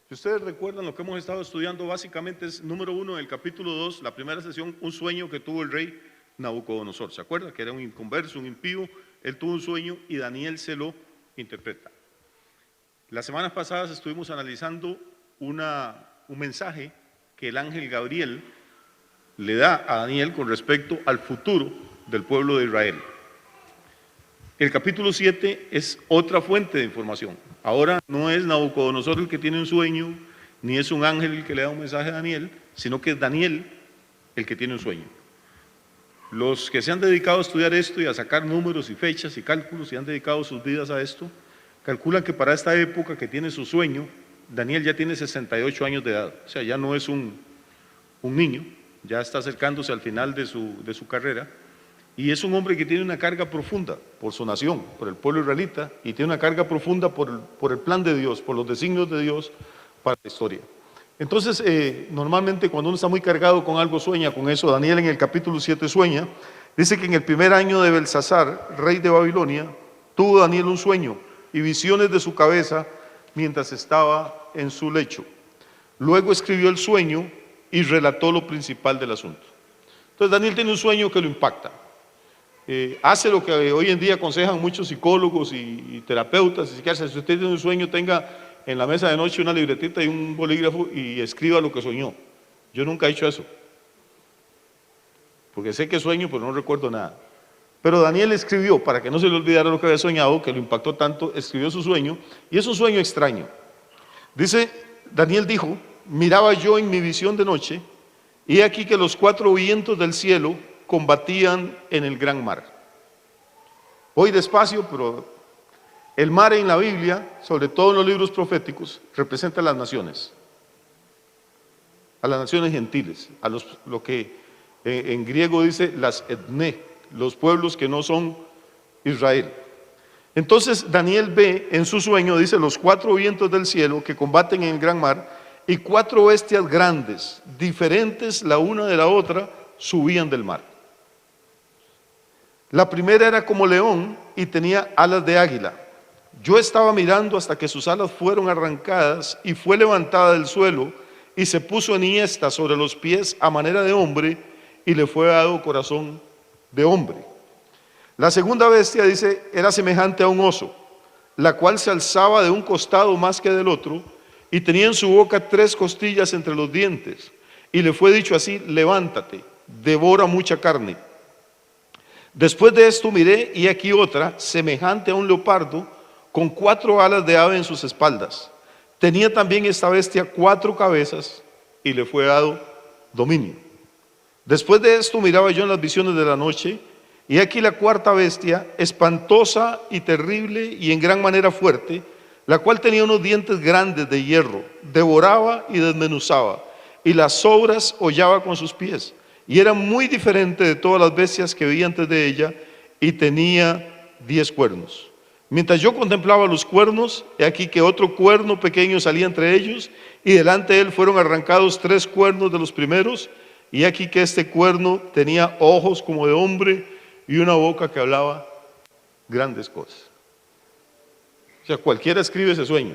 Si ustedes recuerdan, lo que hemos estado estudiando básicamente es número 1 del capítulo 2, la primera sesión, un sueño que tuvo el rey Nabucodonosor. ¿Se acuerdan? Que era un inconverso, un impío. Él tuvo un sueño y Daniel se lo interpreta. Las semanas pasadas estuvimos analizando un mensaje que el ángel Gabriel le da a Daniel con respecto al futuro del pueblo de Israel. El capítulo 7 es otra fuente de información. Ahora no es Nabucodonosor el que tiene un sueño, ni es un ángel el que le da un mensaje a Daniel, sino que es Daniel el que tiene un sueño. Los que se han dedicado a estudiar esto y a sacar números y fechas y cálculos y han dedicado sus vidas a esto, calculan que para esta época que tiene su sueño, Daniel ya tiene 68 años de edad. O sea, ya no es un niño, ya está acercándose al final de su carrera. Y es un hombre que tiene una carga profunda por su nación, por el pueblo israelita, y tiene una carga profunda por el plan de Dios, por los designios de Dios para la historia. Entonces, normalmente cuando uno está muy cargado con algo, sueña con eso. Daniel en el capítulo 7 sueña, dice que en el primer año de Belsasar, rey de Babilonia, tuvo Daniel un sueño y visiones de su cabeza mientras estaba en su lecho. Luego escribió el sueño y relató lo principal del asunto. Entonces Daniel tiene un sueño que lo impacta. Hace lo que hoy en día aconsejan muchos psicólogos y terapeutas. Si usted tiene un sueño, tenga en la mesa de noche una libretita y un bolígrafo y escriba lo que soñó. Yo nunca he hecho eso, porque sé que sueño, pero no recuerdo nada. Pero Daniel escribió, para que no se le olvidara lo que había soñado, que lo impactó tanto, escribió su sueño, y es un sueño extraño. Dice, Daniel dijo, miraba yo en mi visión de noche, y aquí que los 4 vientos del cielo combatían en el gran mar. Voy despacio, pero el mar en la Biblia, sobre todo en los libros proféticos, representa a las naciones gentiles, a lo que en griego dice las etné, los pueblos que no son Israel. Entonces Daniel ve en su sueño, dice, los 4 vientos del cielo que combaten en el gran mar, y 4 bestias grandes, diferentes la una de la otra, subían del mar. La primera era como león y tenía alas de águila. Yo estaba mirando hasta que sus alas fueron arrancadas y fue levantada del suelo y se puso enhiesta sobre los pies a manera de hombre y le fue dado corazón de hombre. La segunda bestia, dice, era semejante a un oso, la cual se alzaba de un costado más que del otro y tenía en su boca 3 costillas entre los dientes. Y le fue dicho así, levántate, devora mucha carne. Después de esto miré y aquí otra, semejante a un leopardo, con 4 alas de ave en sus espaldas. Tenía también esta bestia 4 cabezas y le fue dado dominio. Después de esto miraba yo en las visiones de la noche, y aquí la 4ª bestia, espantosa y terrible y en gran manera fuerte, la cual tenía unos dientes grandes de hierro, devoraba y desmenuzaba, y las sobras hollaba con sus pies. Y era muy diferente de todas las bestias que vi antes de ella, y tenía 10 cuernos. Mientras yo contemplaba los cuernos, he aquí que otro cuerno pequeño salía entre ellos, y delante de él fueron arrancados 3 cuernos de los primeros, y aquí que este cuerno tenía ojos como de hombre, y una boca que hablaba grandes cosas. O sea, cualquiera escribe ese sueño.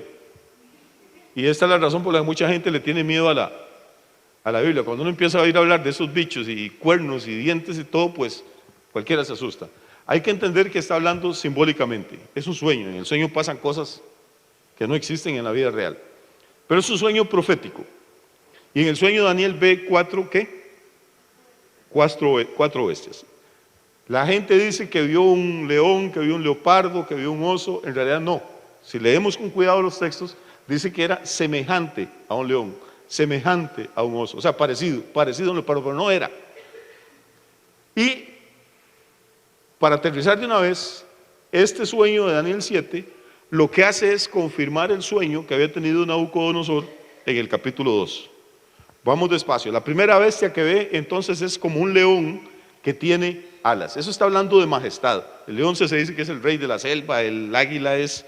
Y esta es la razón por la que mucha gente le tiene miedo a la Biblia. Cuando uno empieza a oír hablar de esos bichos y cuernos y dientes y todo, pues cualquiera se asusta. Hay que entender que está hablando simbólicamente. Es un sueño. En el sueño pasan cosas que no existen en la vida real. Pero es un sueño profético. Y en el sueño Daniel ve 4, ¿qué? 4 bestias. La gente dice que vio un león, que vio un leopardo, que vio un oso. En realidad no. Si leemos con cuidado los textos, dice que era semejante a un león, semejante a un oso. O sea, parecido a un leopardo, pero no era. Y para aterrizar de una vez, este sueño de Daniel 7, lo que hace es confirmar el sueño que había tenido Nabucodonosor en el capítulo 2. Vamos despacio. La primera bestia que ve entonces es como un león que tiene alas. Eso está hablando de majestad. El león se dice que es el rey de la selva, el águila es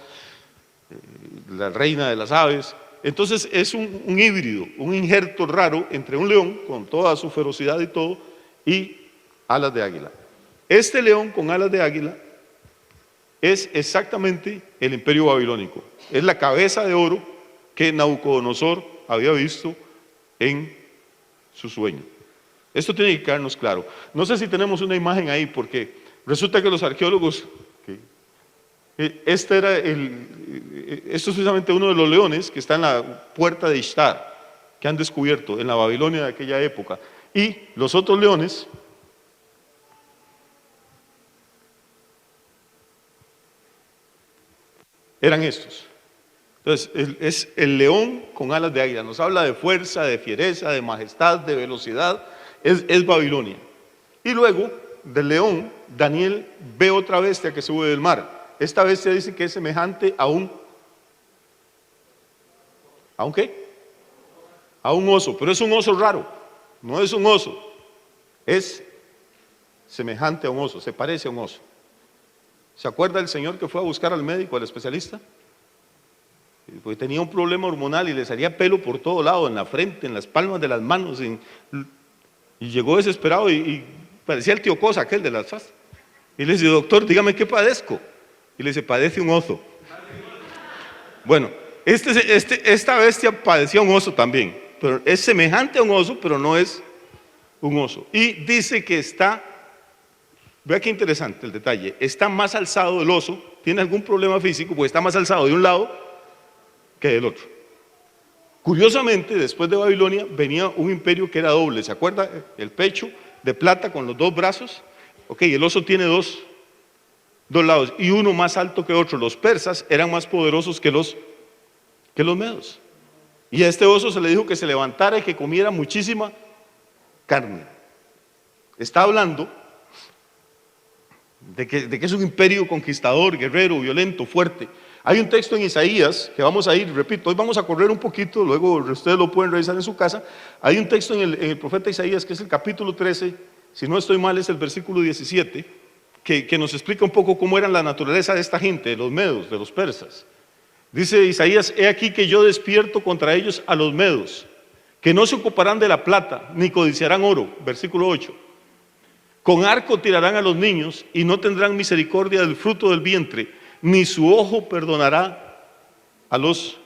la reina de las aves. Entonces es un híbrido, un injerto raro entre un león con toda su ferocidad y todo, y alas de águila. Este león con alas de águila es exactamente el imperio babilónico. Es la cabeza de oro que Nabucodonosor había visto en su sueño. Esto tiene que quedarnos claro. No sé si tenemos una imagen ahí, porque resulta que los arqueólogos, esto es precisamente uno de los leones que está en la puerta de Ishtar, que han descubierto en la Babilonia de aquella época. Y los otros leones eran estos. Entonces, es el león con alas de águila. Nos habla de fuerza, de fiereza, de majestad, de velocidad. Es Babilonia. Y luego, del león, Daniel ve otra bestia que sube del mar. Esta bestia dice que es semejante a un... ¿A un qué? A un oso, pero es un oso raro. No es un oso. Es semejante a un oso, se parece a un oso. ¿Se acuerda el señor que fue a buscar al médico, al especialista? Porque tenía un problema hormonal y le salía pelo por todo lado, en la frente, en las palmas de las manos, y llegó desesperado y parecía el tío Cosa, aquel de las FAS. Y le dice, doctor, dígame qué padezco. Y le dice, padece un oso. Bueno, esta bestia padecía un oso también, pero es semejante a un oso, pero no es un oso. Y dice que está, vea qué interesante el detalle, está más alzado del oso, tiene algún problema físico, porque está más alzado de un lado que del otro. Curiosamente, después de Babilonia venía un imperio que era doble. ¿Se acuerda? El pecho de plata con los dos brazos. Ok, el oso tiene dos lados y uno más alto que otro. Los persas eran más poderosos que los medos. Y a este oso se le dijo que se levantara y que comiera muchísima carne. Está hablando de que es un imperio conquistador, guerrero, violento, fuerte. Hay un texto en Isaías, que vamos a ir, repito, hoy vamos a correr un poquito, luego ustedes lo pueden revisar en su casa. Hay un texto en el profeta Isaías, que es el capítulo 13, si no estoy mal es el versículo 17, que nos explica un poco cómo era la naturaleza de esta gente, de los medos, de los persas. Dice Isaías, he aquí que yo despierto contra ellos a los medos, que no se ocuparán de la plata, ni codiciarán oro, versículo 8. Con arco tirarán a los niños y no tendrán misericordia del fruto del vientre, ni su ojo perdonará a los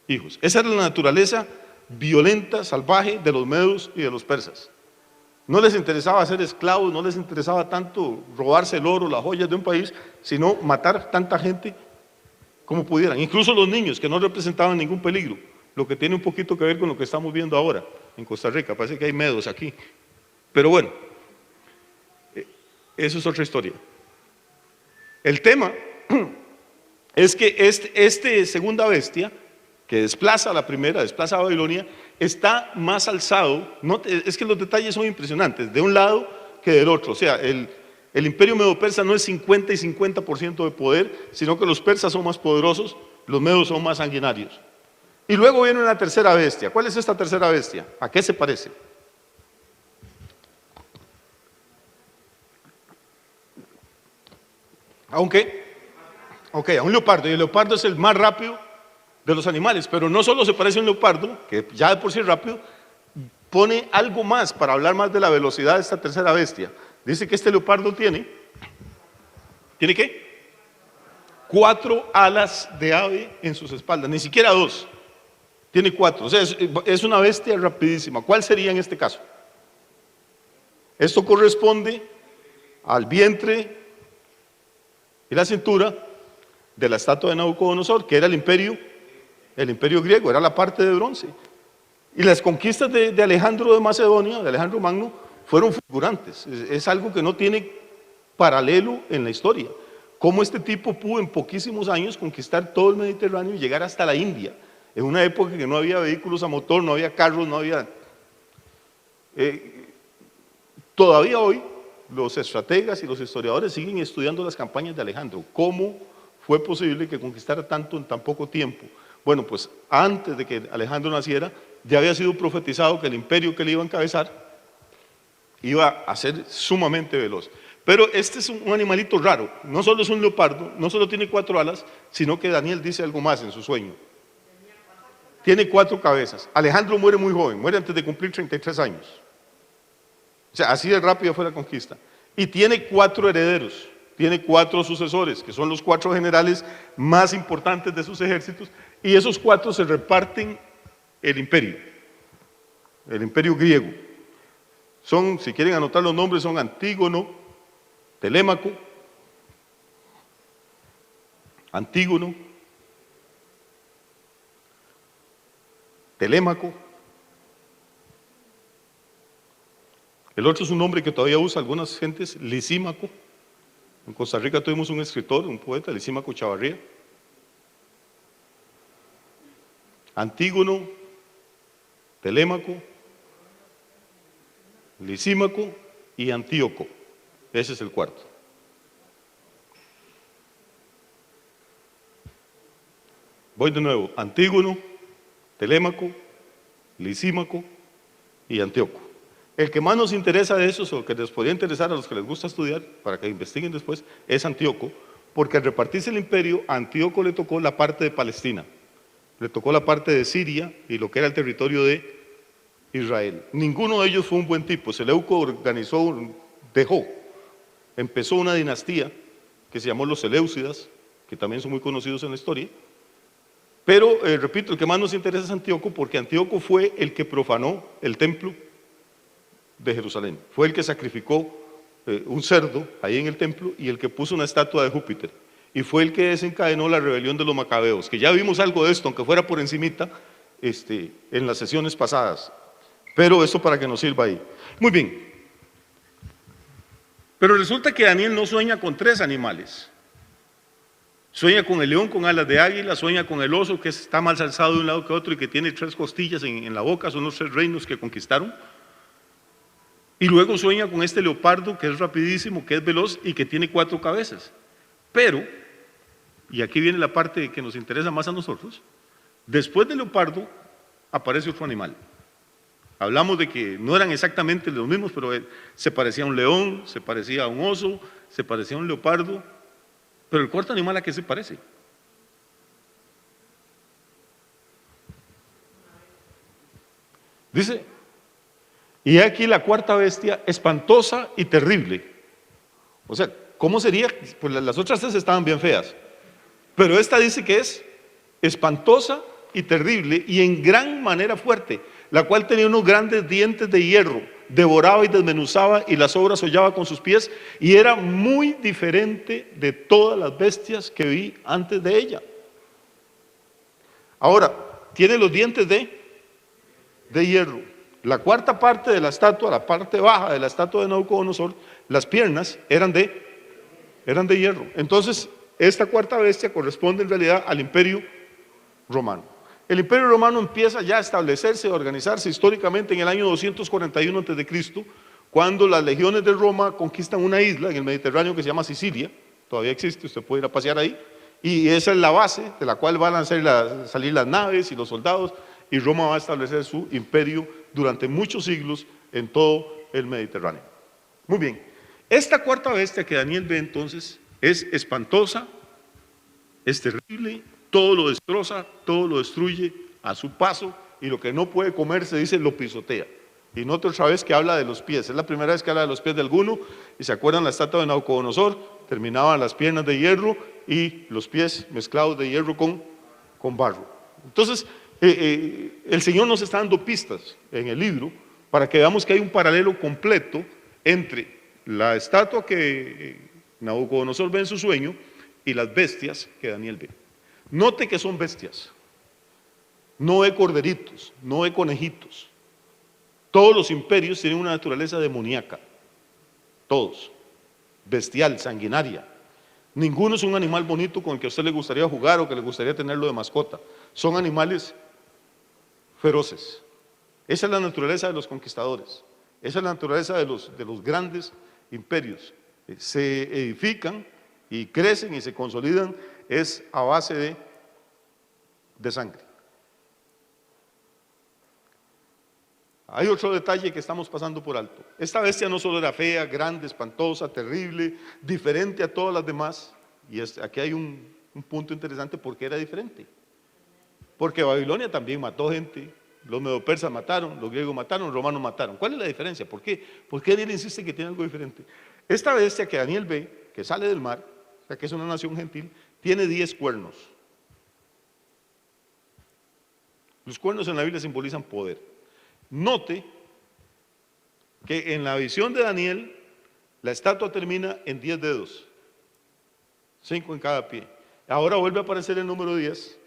hijos. Esa era la naturaleza violenta, salvaje de los medos y de los persas. No les interesaba ser esclavos, no les interesaba tanto robarse el oro, las joyas de un país, sino matar tanta gente como pudieran. Incluso los niños, que no representaban ningún peligro, lo que tiene un poquito que ver con lo que estamos viendo ahora en Costa Rica. Parece que hay medos aquí. Pero bueno, eso es otra historia. El tema es que este segunda bestia, que desplaza a la primera, desplaza a Babilonia, está más alzado, es que los detalles son impresionantes, de un lado que del otro. O sea, el imperio medo-persa no es 50 y 50% de poder, sino que los persas son más poderosos, los medos son más sanguinarios. Y luego viene una tercera bestia. ¿Cuál es esta tercera bestia? ¿A qué se parece? Aunque a un leopardo, y el leopardo es el más rápido de los animales, pero no solo se parece a un leopardo, que ya de por sí es rápido, pone algo más para hablar más de la velocidad de esta tercera bestia. Dice que este leopardo ¿tiene qué? 4 alas de ave en sus espaldas, ni siquiera 2, tiene 4, o sea, es una bestia rapidísima. ¿Cuál sería en este caso? Esto corresponde al vientre y la cintura de la estatua de Nabucodonosor, que era el imperio griego, era la parte de bronce. Y las conquistas de Alejandro de Macedonia, de Alejandro Magno, fueron fulgurantes. Es algo que no tiene paralelo en la historia. Cómo este tipo pudo en poquísimos años conquistar todo el Mediterráneo y llegar hasta la India, en una época en que no había vehículos a motor, no había carros, no había... todavía hoy los estrategas y los historiadores siguen estudiando las campañas de Alejandro. ¿Cómo fue posible que conquistara tanto en tan poco tiempo? Bueno, pues antes de que Alejandro naciera, ya había sido profetizado que el imperio que le iba a encabezar iba a ser sumamente veloz. Pero este es un animalito raro, no solo es un leopardo, no solo tiene 4 alas, sino que Daniel dice algo más en su sueño. Tiene 4 cabezas. Alejandro muere muy joven, muere antes de cumplir 33 años. O sea, así de rápido fue la conquista. Y tiene 4 herederos. tiene 4 sucesores, que son los 4 generales más importantes de sus ejércitos, y esos 4 se reparten el imperio griego. Son, si quieren anotar los nombres, son Antígono, Telémaco, el otro es un nombre que todavía usa algunas gentes, Lisímaco. En Costa Rica tuvimos un escritor, un poeta, Lisímaco Chavarría. Antígono, Telémaco, Lisímaco y Antíoco. Ese es el cuarto. Voy de nuevo, Antígono, Telémaco, Lisímaco y Antíoco. El que más nos interesa de esos, o que les podría interesar a los que les gusta estudiar, para que investiguen después, es Antíoco, porque al repartirse el imperio, a Antíoco le tocó la parte de Palestina, le tocó la parte de Siria y lo que era el territorio de Israel. Ninguno de ellos fue un buen tipo. Seleuco empezó una dinastía que se llamó los Seleucidas, que también son muy conocidos en la historia. Pero, repito, el que más nos interesa es Antíoco, porque Antíoco fue el que profanó el templo de Jerusalén. Fue el que sacrificó un cerdo ahí en el templo y el que puso una estatua de Júpiter. Y fue el que desencadenó la rebelión de los macabeos, que ya vimos algo de esto, aunque fuera por encimita, en las sesiones pasadas. Pero esto para que nos sirva ahí. Muy bien. Pero resulta que Daniel no sueña con 3 animales. Sueña con el león con alas de águila, sueña con el oso que está más alzado de un lado que otro y que tiene 3 costillas en la boca, son los 3 reinos que conquistaron. Y luego sueña con este leopardo que es rapidísimo, que es veloz y que tiene 4 cabezas. Pero, y aquí viene la parte que nos interesa más a nosotros, después del leopardo aparece otro animal. Hablamos de que no eran exactamente los mismos, pero se parecía a un león, se parecía a un oso, se parecía a un leopardo. Pero el cuarto animal, ¿a qué se parece? Dice, y aquí la cuarta bestia, espantosa y terrible. O sea, ¿cómo sería? Pues las otras 3 estaban bien feas. Pero esta dice que es espantosa y terrible y en gran manera fuerte, la cual tenía unos grandes dientes de hierro, devoraba y desmenuzaba y las obras hollaba con sus pies y era muy diferente de todas las bestias que vi antes de ella. Ahora, tiene los dientes de hierro. La cuarta parte de la estatua, la parte baja de la estatua de Nabucodonosor, las piernas eran de hierro. Entonces, esta cuarta bestia corresponde en realidad al Imperio Romano. El Imperio Romano empieza ya a establecerse, a organizarse históricamente en el año 241 a.C., cuando las legiones de Roma conquistan una isla en el Mediterráneo que se llama Sicilia. Todavía existe, usted puede ir a pasear ahí, y esa es la base de la cual van a salir las naves y los soldados, y Roma va a establecer su imperio durante muchos siglos en todo el Mediterráneo. Muy bien, esta cuarta bestia que Daniel ve entonces es espantosa, es terrible, todo lo destroza, todo lo destruye a su paso, y lo que no puede comer, se dice, lo pisotea. Y nota otra vez que habla de los pies, es la primera vez que habla de los pies de alguno, y se acuerdan la estatua de Nabucodonosor, terminaban las piernas de hierro y los pies mezclados de hierro con barro. Entonces, el Señor nos está dando pistas en el libro para que veamos que hay un paralelo completo entre la estatua que Nabucodonosor ve en su sueño y las bestias que Daniel ve. Note que son bestias, no ve corderitos, no ve conejitos. Todos los imperios tienen una naturaleza demoníaca, todos, bestial, sanguinaria. Ninguno es un animal bonito con el que a usted le gustaría jugar o que le gustaría tenerlo de mascota. Son animales feroces. Esa es la naturaleza de los conquistadores, esa es la naturaleza de los grandes imperios. Se edifican y crecen y se consolidan es a base de sangre. Hay otro detalle que estamos pasando por alto. Esta bestia no solo era fea, grande, espantosa, terrible, diferente a todas las demás, y aquí hay un punto interesante porque era diferente. Porque Babilonia también mató gente, los medopersas mataron, los griegos mataron, los romanos mataron. ¿Cuál es la diferencia? ¿Por qué? ¿Por qué Daniel insiste que tiene algo diferente? Esta bestia que Daniel ve, que sale del mar, o sea que es una nación gentil, tiene 10 cuernos. Los cuernos en la Biblia simbolizan poder. Note que en la visión de Daniel, la estatua termina en 10 dedos, 5 en cada pie. Ahora vuelve a aparecer el número 10,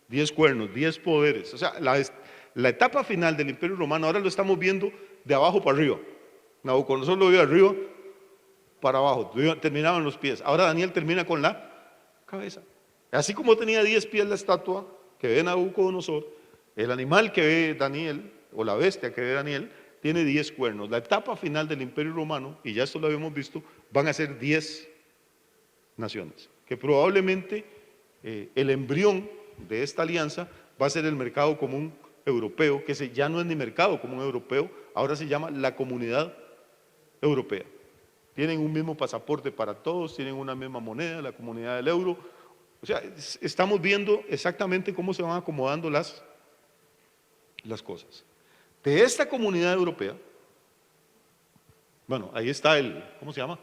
10 cuernos, 10 poderes. O sea, la etapa final del Imperio Romano ahora lo estamos viendo de abajo para arriba. Nabucodonosor lo vio de arriba para abajo, terminaban los pies. Ahora Daniel termina con la cabeza. Así como tenía 10 pies la estatua que ve Nabucodonosor, el animal que ve Daniel, o la bestia que ve Daniel, tiene 10 cuernos. La etapa final del Imperio Romano, y ya esto lo habíamos visto, van a ser 10 naciones, que probablemente el embrión de esta alianza va a ser el mercado común europeo, que ya no es ni mercado común europeo, ahora se llama la Comunidad Europea. Tienen un mismo pasaporte para todos, tienen una misma moneda, la comunidad del euro. O sea, estamos viendo exactamente cómo se van acomodando las cosas. De esta comunidad europea, bueno, ahí está ¿cómo se llama?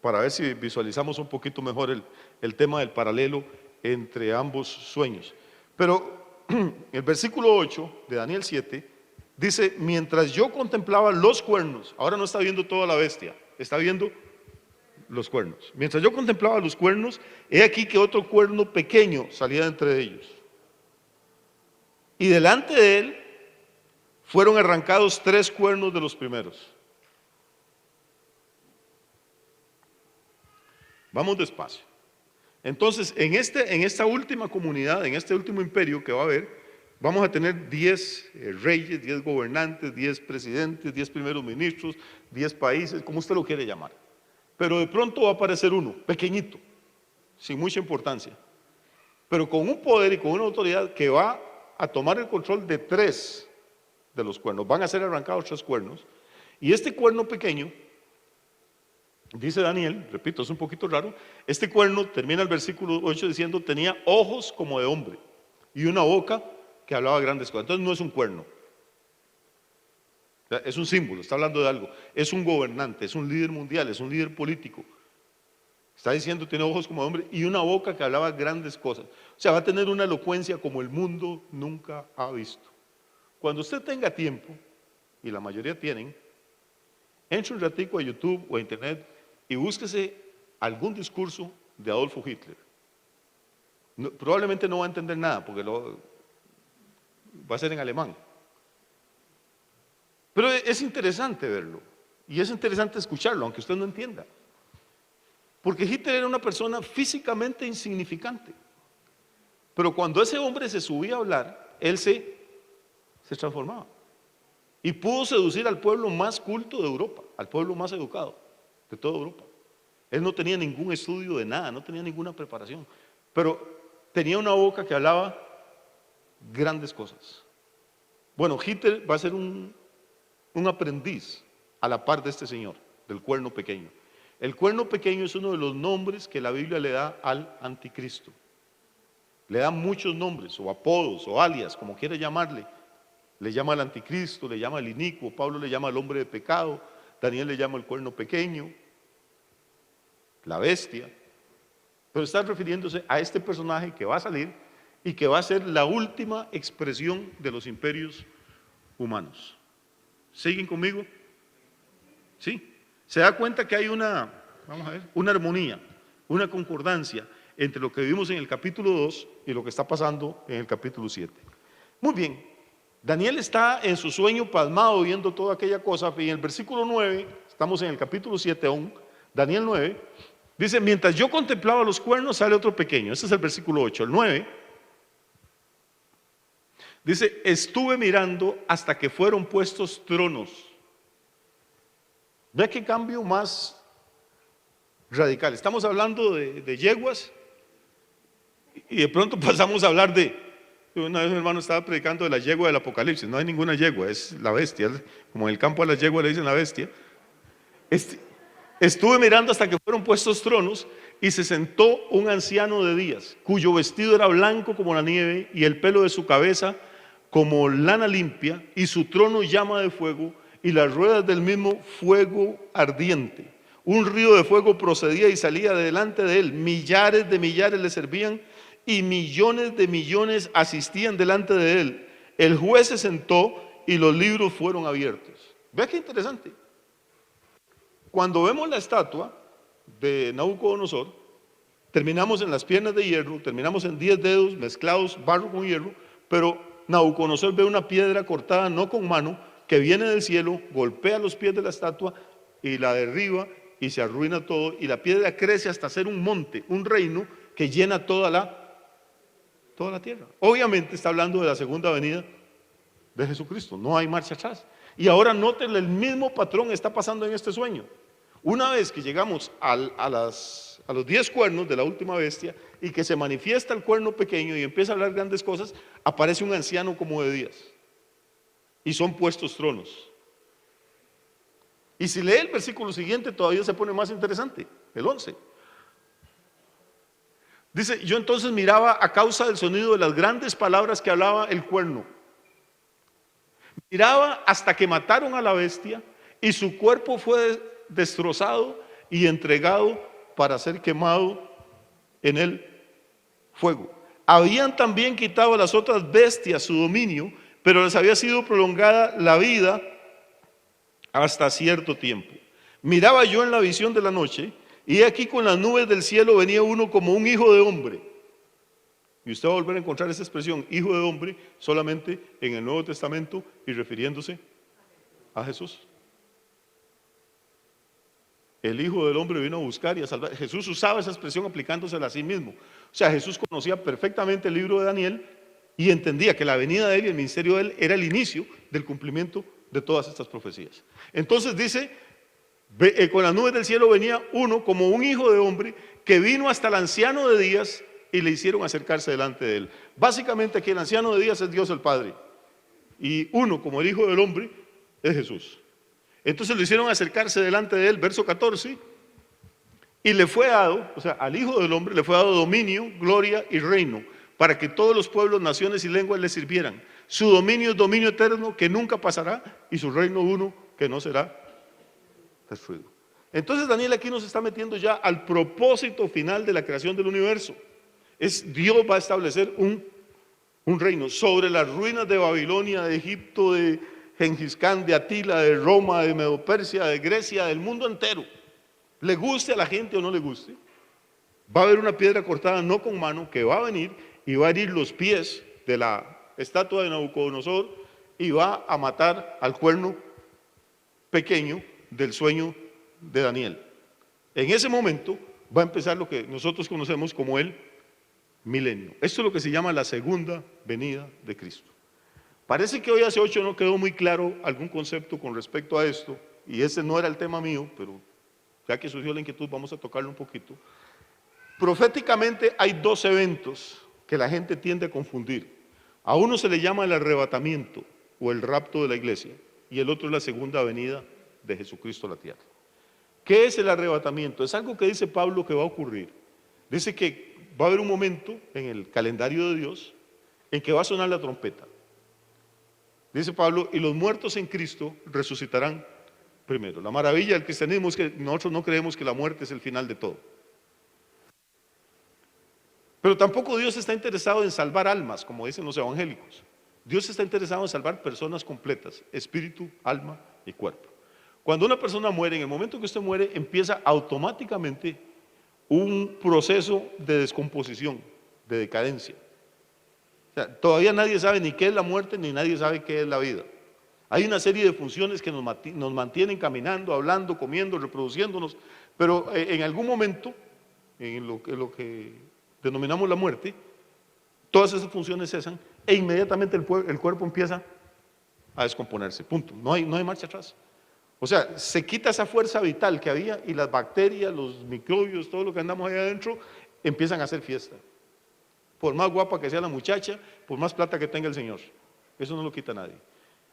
Para ver si visualizamos un poquito mejor el tema del paralelo entre ambos sueños. Pero el versículo 8 de Daniel 7 dice, mientras yo contemplaba los cuernos, ahora no está viendo toda la bestia, está viendo los cuernos. Mientras yo contemplaba los cuernos, he aquí que otro cuerno pequeño salía de entre ellos. Y delante de él fueron arrancados 3 cuernos de los primeros. Vamos despacio. Entonces, en esta última comunidad, en este último imperio que va a haber, vamos a tener 10 reyes, 10 gobernantes, 10 presidentes, 10 primeros ministros, 10 países, como usted lo quiere llamar. Pero de pronto va a aparecer uno, pequeñito, sin mucha importancia, pero con un poder y con una autoridad que va a tomar el control de 3 de los cuernos. Van a ser arrancados 3 cuernos. Y este cuerno pequeño, dice Daniel, repito, es un poquito raro, este cuerno, termina el versículo 8 diciendo, tenía ojos como de hombre y una boca que hablaba grandes cosas. Entonces no es un cuerno, o sea, es un símbolo, está hablando de algo. Es un gobernante, es un líder mundial, es un líder político. Está diciendo, tiene ojos como de hombre y una boca que hablaba grandes cosas. O sea, va a tener una elocuencia como el mundo nunca ha visto. Cuando usted tenga tiempo, y la mayoría tienen, entre un ratico a YouTube o a Internet y búsquese algún discurso de Adolfo Hitler. Probablemente no va a entender nada porque va a ser en alemán. Pero es interesante verlo y es interesante escucharlo, aunque usted no entienda. Porque Hitler era una persona físicamente insignificante. Pero cuando ese hombre se subía a hablar, él se transformaba. Y pudo seducir al pueblo más culto de Europa, al pueblo más educado de toda Europa. Él no tenía ningún estudio de nada, no tenía ninguna preparación, pero tenía una boca que hablaba grandes cosas. Bueno, Hitler va a ser un aprendiz a la par de este señor, del cuerno pequeño. El cuerno pequeño es uno de los nombres que la Biblia le da al anticristo. Le da muchos nombres, o apodos, o alias, como quiera llamarle. Le llama al anticristo, le llama al inicuo, Pablo le llama al hombre de pecado, Daniel le llama el cuerno pequeño, la bestia. Pero está refiriéndose a este personaje que va a salir y que va a ser la última expresión de los imperios humanos. ¿Siguen conmigo? ¿Sí? Se da cuenta que hay una armonía, una concordancia entre lo que vimos en el capítulo 2 y lo que está pasando en el capítulo 7. Muy bien, Daniel está en su sueño pasmado viendo toda aquella cosa, y en el versículo 9, estamos en el capítulo 7 aún, Daniel 9, dice, mientras yo contemplaba los cuernos sale otro pequeño, ese es el versículo 8, el 9, dice, estuve mirando hasta que fueron puestos tronos. Vea qué cambio más radical. Estamos hablando de yeguas y de pronto pasamos a hablar una vez mi hermano estaba predicando de la yegua del Apocalipsis. No hay ninguna yegua, es la bestia. Como en el campo a las yeguas le dicen la bestia. Estuve mirando hasta que fueron puestos tronos y se sentó un anciano de días, cuyo vestido era blanco como la nieve y el pelo de su cabeza como lana limpia, y su trono llama de fuego, y las ruedas del mismo fuego ardiente. Un río de fuego procedía y salía de delante de él. Millares de millares le servían y millones de millones asistían delante de él. El juez se sentó y los libros fueron abiertos. Vea qué interesante. Cuando vemos la estatua de Nabucodonosor, terminamos en las piernas de hierro, terminamos en 10 dedos mezclados, barro con hierro, pero Nabucodonosor ve una piedra cortada no con mano, que viene del cielo, golpea los pies de la estatua y la derriba y se arruina todo, y la piedra crece hasta ser un monte, un reino que llena toda la tierra. Obviamente está hablando de la segunda venida de Jesucristo, no hay marcha atrás. Y ahora noten, el mismo patrón está pasando en este sueño. Una vez que llegamos a los 10 cuernos de la última bestia y que se manifiesta el cuerno pequeño y empieza a hablar grandes cosas, aparece un anciano como de días y son puestos tronos. Y si lee el versículo siguiente todavía se pone más interesante, el 11. Dice: yo entonces miraba a causa del sonido de las grandes palabras que hablaba el cuerno. Miraba hasta que mataron a la bestia y su cuerpo fue destrozado y entregado para ser quemado en el fuego. Habían también quitado a las otras bestias su dominio, pero les había sido prolongada la vida hasta cierto tiempo. Miraba yo en la visión de la noche, y aquí con las nubes del cielo venía uno como un hijo de hombre. Y usted va a volver a encontrar esa expresión, hijo de hombre, solamente en el Nuevo Testamento y refiriéndose a Jesús. El Hijo del Hombre vino a buscar y a salvar. Jesús usaba esa expresión aplicándosela a sí mismo. O sea, Jesús conocía perfectamente el libro de Daniel y entendía que la venida de él y el ministerio de él era el inicio del cumplimiento de todas estas profecías. Entonces dice: con las nubes del cielo venía uno como un hijo de hombre que vino hasta el anciano de días y le hicieron acercarse delante de él. Básicamente aquí el anciano de días es Dios el Padre y uno como el Hijo del Hombre es Jesús. Entonces lo hicieron acercarse delante de él, verso 14, y le fue dado, o sea, al Hijo del Hombre le fue dado dominio, gloria y reino, para que todos los pueblos, naciones y lenguas le sirvieran. Su dominio es dominio eterno que nunca pasará, y su reino uno que no será destruido. Entonces Daniel aquí nos está metiendo ya al propósito final de la creación del universo. Dios va a establecer un reino sobre las ruinas de Babilonia, de Egipto, de Gengis Khan, de Atila, de Roma, de Medo-Persia, de Grecia, del mundo entero. Le guste a la gente o no le guste, va a haber una piedra cortada no con mano que va a venir y va a herir los pies de la estatua de Nabucodonosor y va a matar al cuerno pequeño del sueño de Daniel. En ese momento va a empezar lo que nosotros conocemos como el milenio. Esto es lo que se llama la segunda venida de Cristo. Parece que hoy hace 8 no quedó muy claro algún concepto con respecto a esto, y ese no era el tema mío, pero ya que surgió la inquietud vamos a tocarlo un poquito. Proféticamente hay 2 eventos que la gente tiende a confundir. A uno se le llama el arrebatamiento o el rapto de la iglesia, y el otro es la segunda venida de Jesucristo a la tierra. ¿Qué es el arrebatamiento? Es algo que dice Pablo que va a ocurrir. Dice que va a haber un momento en el calendario de Dios en que va a sonar la trompeta. Dice Pablo: y los muertos en Cristo resucitarán primero. La maravilla del cristianismo es que nosotros no creemos que la muerte es el final de todo. Pero tampoco Dios está interesado en salvar almas, como dicen los evangélicos. Dios está interesado en salvar personas completas, espíritu, alma y cuerpo. Cuando una persona muere, en el momento que usted muere, empieza automáticamente un proceso de descomposición, de decadencia. O sea, todavía nadie sabe ni qué es la muerte, ni nadie sabe qué es la vida. Hay una serie de funciones que nos mantienen caminando, hablando, comiendo, reproduciéndonos, pero en algún momento, en lo que denominamos la muerte, todas esas funciones cesan e inmediatamente el cuerpo empieza a descomponerse, punto. No hay marcha atrás. O sea, se quita esa fuerza vital que había y las bacterias, los microbios, todo lo que andamos ahí adentro, empiezan a hacer fiesta. Por más guapa que sea la muchacha, por más plata que tenga el señor, eso no lo quita nadie.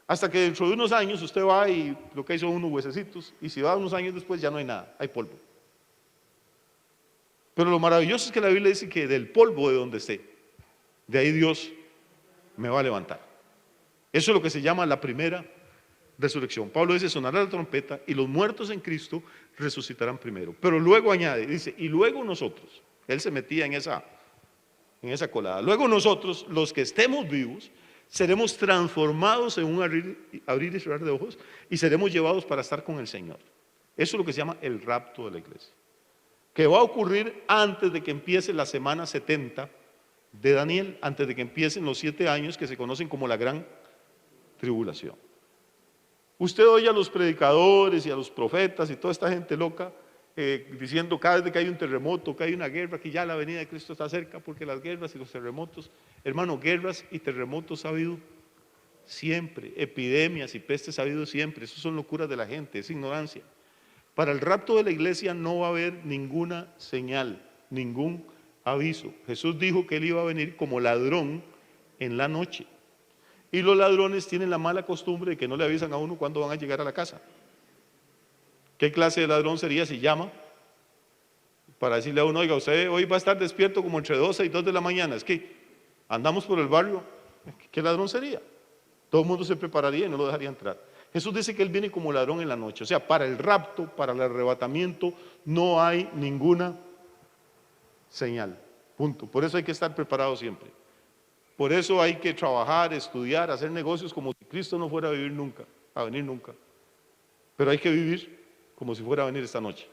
Hasta que dentro de unos años usted va y lo que hizo unos huesecitos, y si va unos años después ya no hay nada, hay polvo. Pero lo maravilloso es que la Biblia dice que del polvo de donde esté, de ahí Dios me va a levantar. Eso es lo que se llama la primera resurrección. Pablo dice, sonará la trompeta y los muertos en Cristo resucitarán primero. Pero luego añade, dice, y luego nosotros, él se metía en esa colada, luego nosotros, los que estemos vivos, seremos transformados en un abrir y cerrar de ojos y seremos llevados para estar con el Señor. Eso es lo que se llama el rapto de la iglesia, que va a ocurrir antes de que empiece la semana 70 de Daniel, antes de que empiecen los 7 años que se conocen como la gran tribulación. Usted oye a los predicadores y a los profetas y toda esta gente loca diciendo cada vez que hay un terremoto, que hay una guerra, que ya la venida de Cristo está cerca, porque las guerras y los terremotos, hermano, guerras y terremotos ha habido siempre, epidemias y pestes ha habido siempre, eso son locuras de la gente, es ignorancia. Para el rapto de la iglesia no va a haber ninguna señal, ningún aviso. Jesús dijo que Él iba a venir como ladrón en la noche. Y los ladrones tienen la mala costumbre de que no le avisan a uno cuándo van a llegar a la casa. ¿Qué clase de ladrón sería si llama para decirle a uno, oiga, usted hoy va a estar despierto como entre 12 y 2 de la mañana? Es que andamos por el barrio. ¿Qué ladrón sería? Todo el mundo se prepararía y no lo dejaría entrar. Jesús dice que Él viene como ladrón en la noche. O sea, para el rapto, para el arrebatamiento, no hay ninguna señal. Punto. Por eso hay que estar preparado siempre. Por eso hay que trabajar, estudiar, hacer negocios como si Cristo no fuera a vivir nunca, a venir nunca. Pero hay que vivir como si fuera a venir esta noche.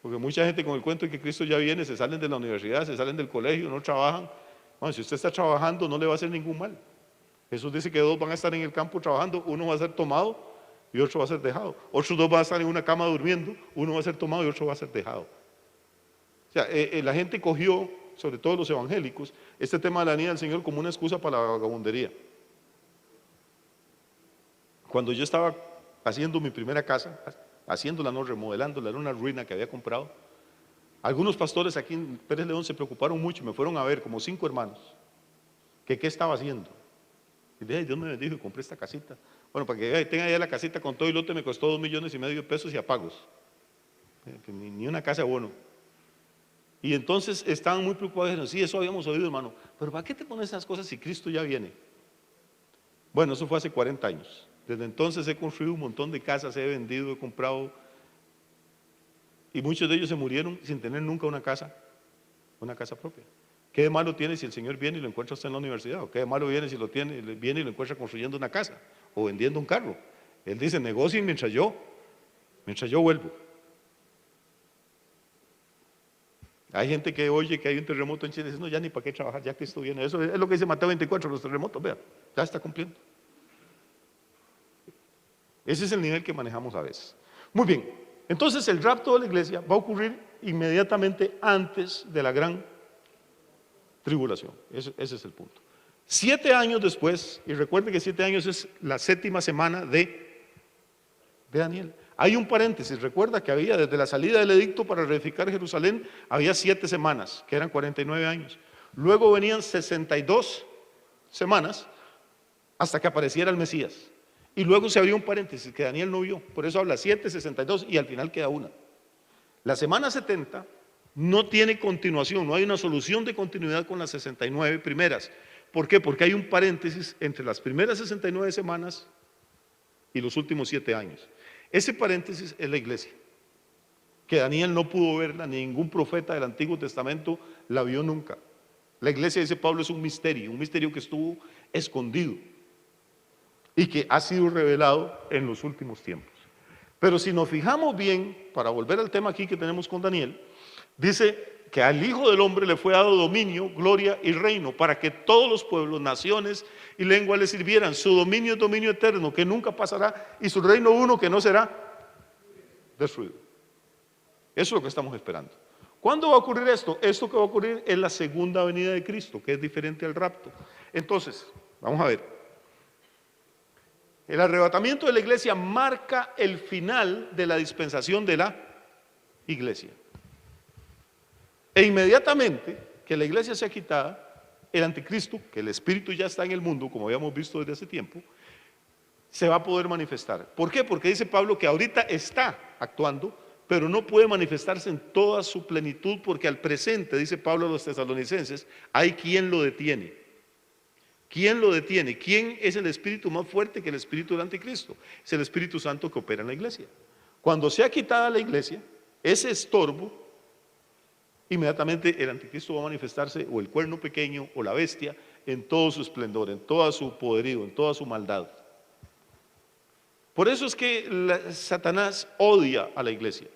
Porque mucha gente con el cuento de que Cristo ya viene, se salen de la universidad, se salen del colegio, no trabajan. Bueno, si usted está trabajando, no le va a hacer ningún mal. Jesús dice que 2 van a estar en el campo trabajando, uno va a ser tomado y otro va a ser dejado. Otros 2 van a estar en una cama durmiendo, uno va a ser tomado y otro va a ser dejado. O sea, la gente cogió, sobre todo los evangélicos, este tema de la venida del Señor como una excusa para la vagabundería. Cuando yo estaba haciendo mi primera casa, haciéndola, no remodelándola, era una ruina que había comprado, algunos pastores aquí en Pérez León se preocuparon mucho, me fueron a ver, como 5 hermanos, que qué estaba haciendo. Y dije, Dios me bendijo y compré esta casita. Bueno, para que tenga ya la casita con todo y lote me costó 2,5 millones de pesos y a pagos. Ni una casa de bono. Y entonces estaban muy preocupados, dijeron, sí, eso habíamos oído, hermano, pero ¿para qué te pones esas cosas si Cristo ya viene? Bueno, eso fue hace 40 años. Desde entonces he construido un montón de casas, he vendido, he comprado, y muchos de ellos se murieron sin tener nunca una casa propia. ¿Qué de malo tiene si el Señor viene y lo encuentra usted en la universidad? ¿O qué de malo viene si viene y lo encuentra construyendo una casa o vendiendo un carro? Él dice, negocien mientras yo vuelvo. Hay gente que oye que hay un terremoto en Chile y dice, no, ya ni para qué trabajar, ya Cristo viene. Eso es lo que dice Mateo 24, los terremotos, vean, ya está cumpliendo. Ese es el nivel que manejamos a veces. Muy bien, entonces el rapto de la iglesia va a ocurrir inmediatamente antes de la gran tribulación. Ese es el punto. 7 años después, y recuerden que 7 años es la 7ª semana de Daniel. Hay un paréntesis, recuerda que había desde la salida del edicto para reedificar Jerusalén, había 7 semanas, que eran 49 años. Luego venían 62 semanas hasta que apareciera el Mesías. Y luego se abrió un paréntesis que Daniel no vio, por eso habla 7, 62 y al final queda una. La semana 70 no tiene continuación, no hay una solución de continuidad con las 69 primeras. ¿Por qué? Porque hay un paréntesis entre las primeras 69 semanas y los últimos 7 años. Ese paréntesis es la iglesia, que Daniel no pudo verla, ningún profeta del Antiguo Testamento la vio nunca. La iglesia, dice Pablo, es un misterio que estuvo escondido y que ha sido revelado en los últimos tiempos. Pero si nos fijamos bien, para volver al tema aquí que tenemos con Daniel, dice que al Hijo del Hombre le fue dado dominio, gloria y reino, para que todos los pueblos, naciones y lenguas le sirvieran. Su dominio es dominio eterno, que nunca pasará, y su reino uno que no será destruido. Eso es lo que estamos esperando. ¿Cuándo va a ocurrir esto? Esto que va a ocurrir es la segunda venida de Cristo, que es diferente al rapto. Entonces, vamos a ver. El arrebatamiento de la iglesia marca el final de la dispensación de la iglesia. E inmediatamente que la iglesia sea quitada, el anticristo, que el espíritu ya está en el mundo, como habíamos visto desde hace tiempo, se va a poder manifestar. ¿Por qué? Porque dice Pablo que ahorita está actuando, pero no puede manifestarse en toda su plenitud, porque al presente, dice Pablo a los tesalonicenses, hay quien lo detiene. ¿Quién lo detiene? ¿Quién es el espíritu más fuerte que el espíritu del anticristo? Es el Espíritu Santo que opera en la iglesia. Cuando sea quitada la iglesia, ese estorbo, inmediatamente el anticristo va a manifestarse, o el cuerno pequeño, o la bestia, en todo su esplendor, en todo su poderío, en toda su maldad. Por eso es que Satanás odia a la iglesia.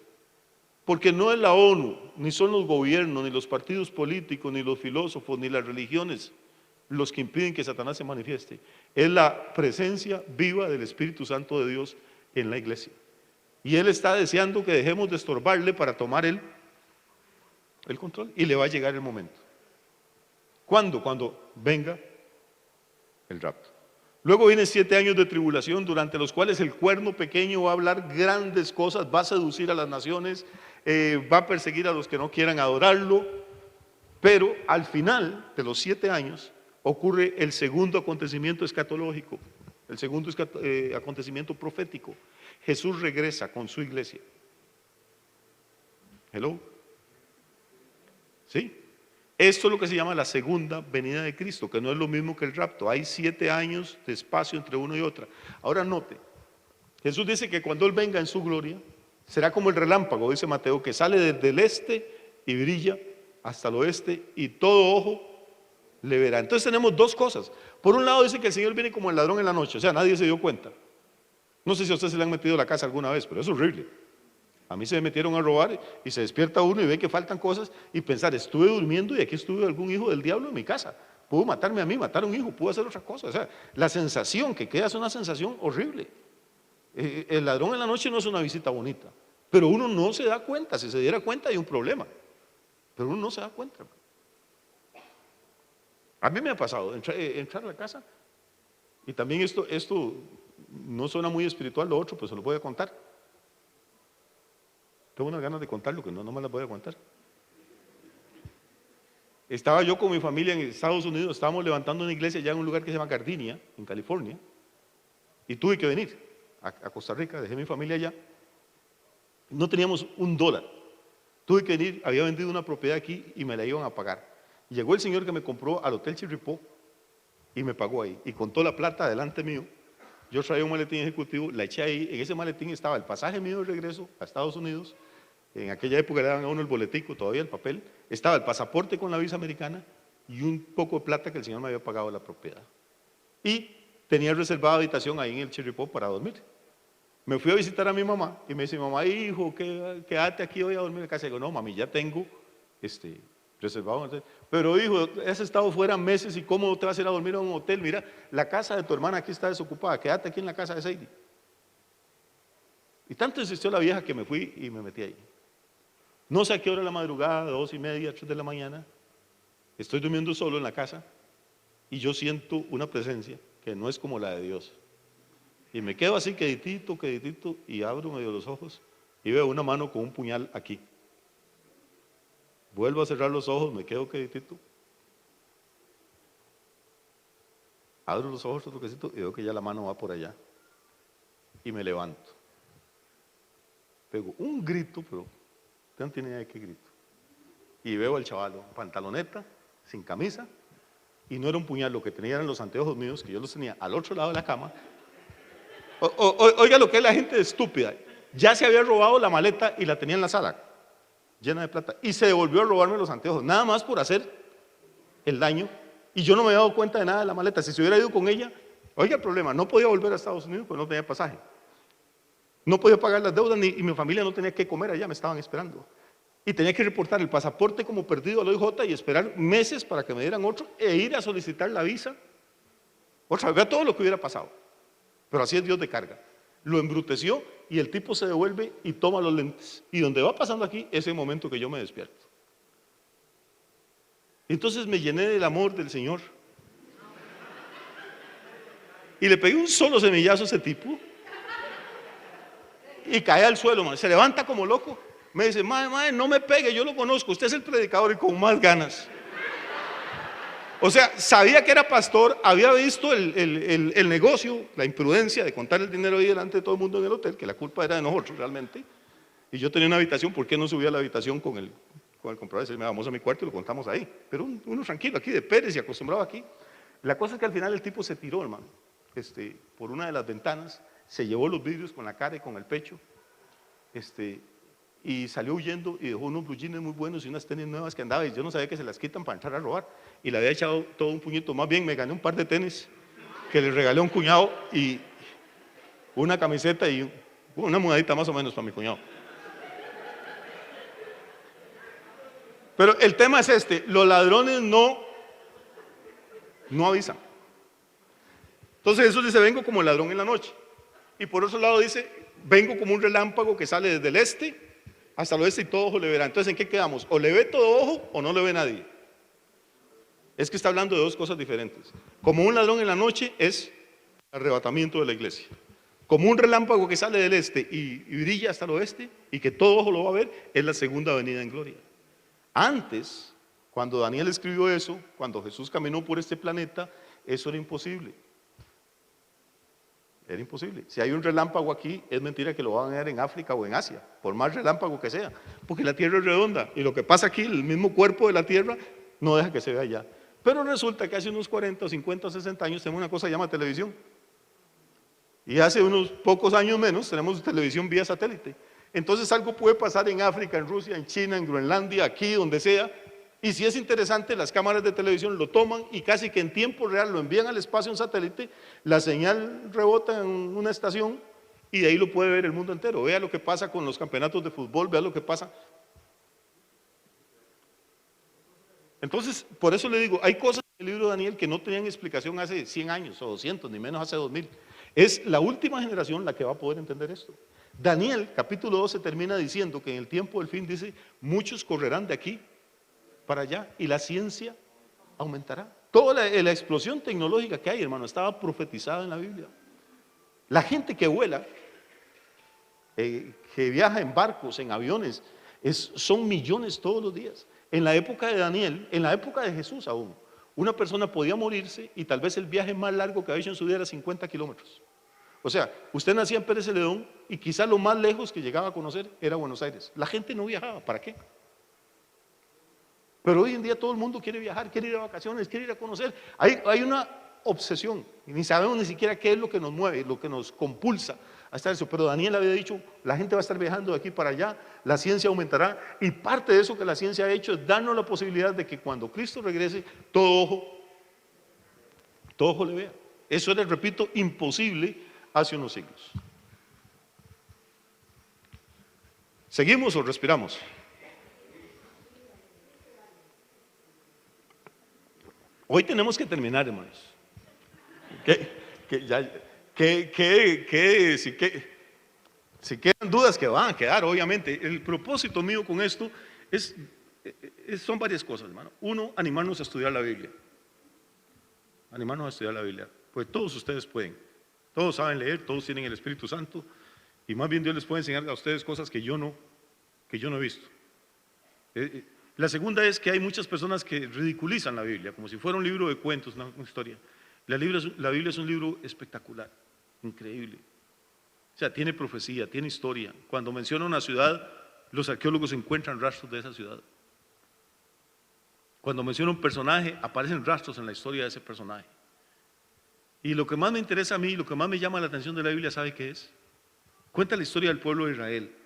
Porque no es la ONU, ni son los gobiernos, ni los partidos políticos, ni los filósofos, ni las religiones los que impiden que Satanás se manifieste. Es la presencia viva del Espíritu Santo de Dios en la iglesia. Y Él está deseando que dejemos de estorbarle para tomar el control. Y le va a llegar el momento. ¿Cuándo? Cuando venga el rapto. Luego vienen 7 años de tribulación, durante los cuales el cuerno pequeño va a hablar grandes cosas, va a seducir a las naciones, va a perseguir a los que no quieran adorarlo, pero al final de los 7 años ocurre el segundo acontecimiento escatológico, el segundo acontecimiento profético. Jesús regresa con su iglesia. Hello. ¿Sí? Esto es lo que se llama la segunda venida de Cristo, que no es lo mismo que el rapto. Hay 7 años de espacio entre uno y otra. Ahora note, Jesús dice que cuando Él venga en su gloria, será como el relámpago, dice Mateo, que sale desde el este y brilla hasta el oeste y todo ojo le verá. Entonces tenemos dos cosas. Por un lado dice que el Señor viene como el ladrón en la noche, o sea, nadie se dio cuenta. No sé si a usted se le han metido a la casa alguna vez, pero es horrible. A mí se me metieron a robar y se despierta uno y ve que faltan cosas y pensar, estuve durmiendo y aquí estuve algún hijo del diablo en mi casa. Pudo matarme a mí, matar a un hijo, pudo hacer otra cosa. O sea, la sensación que queda es una sensación horrible. El ladrón en la noche no es una visita bonita, pero uno no se da cuenta. Si se diera cuenta hay un problema, pero uno no se da cuenta. A mí me ha pasado entrar a la casa y también esto no suena muy espiritual, lo otro, pues se lo voy a contar. Tengo unas ganas de contarlo que no me las voy a contar. Estaba yo con mi familia en Estados Unidos, estábamos levantando una iglesia allá en un lugar que se llama Gardenia, en California, y tuve que venir a Costa Rica, dejé mi familia allá. No teníamos $1. Tuve que venir, había vendido una propiedad aquí y me la iban a pagar. Y llegó el señor que me compró al Hotel Chirripó y me pagó ahí. Y contó la plata delante mío. Yo traía un maletín ejecutivo, la eché ahí. En ese maletín estaba el pasaje mío de regreso a Estados Unidos. En aquella época le daban a uno el boletico, todavía el papel. Estaba el pasaporte con la visa americana y un poco de plata que el señor me había pagado la propiedad. Y tenía reservada habitación ahí en el Chirripó para dormir. Me fui a visitar a mi mamá y me dice, mamá, hijo, quédate aquí hoy a dormir en casa. Y digo, no, mami, ya tengo reservado. Pero hijo, has estado fuera meses y ¿cómo te vas a ir a dormir a un hotel? Mira, la casa de tu hermana aquí está desocupada, quédate aquí en la casa de Sadie. Y tanto insistió la vieja que me fui y me metí ahí. No sé a qué hora de la madrugada, 2:30, 3 de la mañana, estoy durmiendo solo en la casa y yo siento una presencia que no es como la de Dios. Y me quedo así queditito y abro medio los ojos y veo una mano con un puñal aquí. Vuelvo a cerrar los ojos, me quedo queditito. Abro los ojos otro toquecito y veo que ya la mano va por allá. Y me levanto. Pego un grito, pero usted no tiene idea de qué grito. Y veo al chaval, pantaloneta, sin camisa, y no era un puñal, lo que tenía eran los anteojos míos, que yo los tenía al otro lado de la cama. Oiga lo que es la gente estúpida. Ya se había robado la maleta y la tenía en la sala, llena de plata, y se devolvió a robarme los anteojos, nada más por hacer el daño, y yo no me había dado cuenta de nada de la maleta. Si se hubiera ido con ella, oiga el problema, no podía volver a Estados Unidos porque no tenía pasaje, no podía pagar las deudas y mi familia no tenía que comer allá, me estaban esperando, y tenía que reportar el pasaporte como perdido al OIJ y esperar meses para que me dieran otro e ir a solicitar la visa otra vez. Vea todo lo que hubiera pasado, pero así es Dios de carga. Lo embruteció y el tipo se devuelve y toma los lentes. Y donde va pasando aquí, es el momento que yo me despierto. Entonces me llené del amor del Señor. Y le pegué un solo semillazo a ese tipo. Y cae al suelo, man. Se levanta como loco. Me dice, madre, no me pegue, yo lo conozco. Usted es el predicador y con más ganas. O sea, sabía que era pastor, había visto el negocio, la imprudencia de contar el dinero ahí delante de todo el mundo en el hotel, que la culpa era de nosotros realmente. Y yo tenía una habitación, ¿por qué no subí a la habitación con el comprador? Decirme, vamos a mi cuarto y lo contamos ahí. Pero uno tranquilo aquí de Pérez y acostumbrado aquí. La cosa es que al final el tipo se tiró, hermano, por una de las ventanas, se llevó los vidrios con la cara y con el pecho, y salió huyendo y dejó unos blue jeans muy buenos y unas tenis nuevas que andaba, y yo no sabía que se las quitan para entrar a robar, y le había echado todo un puñito. Más bien me gané un par de tenis que le regalé a un cuñado y una camiseta y una mudadita más o menos para mi cuñado. Pero el tema es los ladrones no avisan. Entonces Jesús dice, vengo como ladrón en la noche. Y por otro lado dice, vengo como un relámpago que sale desde el este hasta el oeste y todo ojo le verá. Entonces, ¿en qué quedamos? O le ve todo ojo o no le ve nadie. Es que está hablando de dos cosas diferentes. Como un ladrón en la noche es arrebatamiento de la iglesia. Como un relámpago que sale del este y brilla hasta el oeste y que todo ojo lo va a ver, es la segunda venida en gloria. Antes, cuando Daniel escribió eso, cuando Jesús caminó por este planeta, eso era imposible. Era imposible. Si hay un relámpago aquí, es mentira que lo van a ver en África o en Asia, por más relámpago que sea, porque la tierra es redonda y lo que pasa aquí, el mismo cuerpo de la tierra, no deja que se vea allá. Pero resulta que hace unos 40, 50, 60 años tenemos una cosa que se llama televisión. Y hace unos pocos años menos tenemos televisión vía satélite. Entonces algo puede pasar en África, en Rusia, en China, en Groenlandia, aquí, donde sea. Y si es interesante, las cámaras de televisión lo toman y casi que en tiempo real lo envían al espacio un satélite, la señal rebota en una estación y de ahí lo puede ver el mundo entero. Vea lo que pasa con los campeonatos de fútbol, vea lo que pasa. Entonces, por eso le digo, hay cosas en el libro de Daniel que no tenían explicación hace 100 años o 200, ni menos hace 2000. Es la última generación la que va a poder entender esto. Daniel, capítulo 12, termina diciendo que en el tiempo del fin, dice, muchos correrán de aquí para allá y la ciencia aumentará. Toda la explosión tecnológica que hay, hermano, estaba profetizada en la Biblia. La gente que vuela, que viaja en barcos, en aviones, son millones todos los días. En la época de Daniel, en la época de Jesús aún, una persona podía morirse y tal vez el viaje más largo que había hecho en su vida era 50 kilómetros. O sea, usted nacía en Pérez Celedón y quizá lo más lejos que llegaba a conocer era Buenos Aires. La gente no viajaba, ¿para qué? Pero hoy en día todo el mundo quiere viajar, quiere ir a vacaciones, quiere ir a conocer. Hay una obsesión y ni sabemos ni siquiera qué es lo que nos mueve, lo que nos compulsa a estar eso. Pero Daniel había dicho, la gente va a estar viajando de aquí para allá, la ciencia aumentará y parte de eso que la ciencia ha hecho es darnos la posibilidad de que cuando Cristo regrese, todo ojo le vea. Eso era, repito, imposible hace unos siglos. ¿Seguimos o respiramos? Hoy tenemos que terminar, hermanos. Si quedan dudas que van a quedar, obviamente. El propósito mío con esto son varias cosas, hermano. Uno, animarnos a estudiar la Biblia. Animarnos a estudiar la Biblia. Pues todos ustedes pueden. Todos saben leer, todos tienen el Espíritu Santo. Y más bien Dios les puede enseñar a ustedes cosas que yo no he visto. La segunda es que hay muchas personas que ridiculizan la Biblia, como si fuera un libro de cuentos, una historia. La Biblia es un libro espectacular, increíble. O sea, tiene profecía, tiene historia. Cuando menciona una ciudad, los arqueólogos encuentran rastros de esa ciudad. Cuando menciona un personaje, aparecen rastros en la historia de ese personaje. Y lo que más me interesa a mí, lo que más me llama la atención de la Biblia, ¿sabe qué es? Cuenta la historia del pueblo de Israel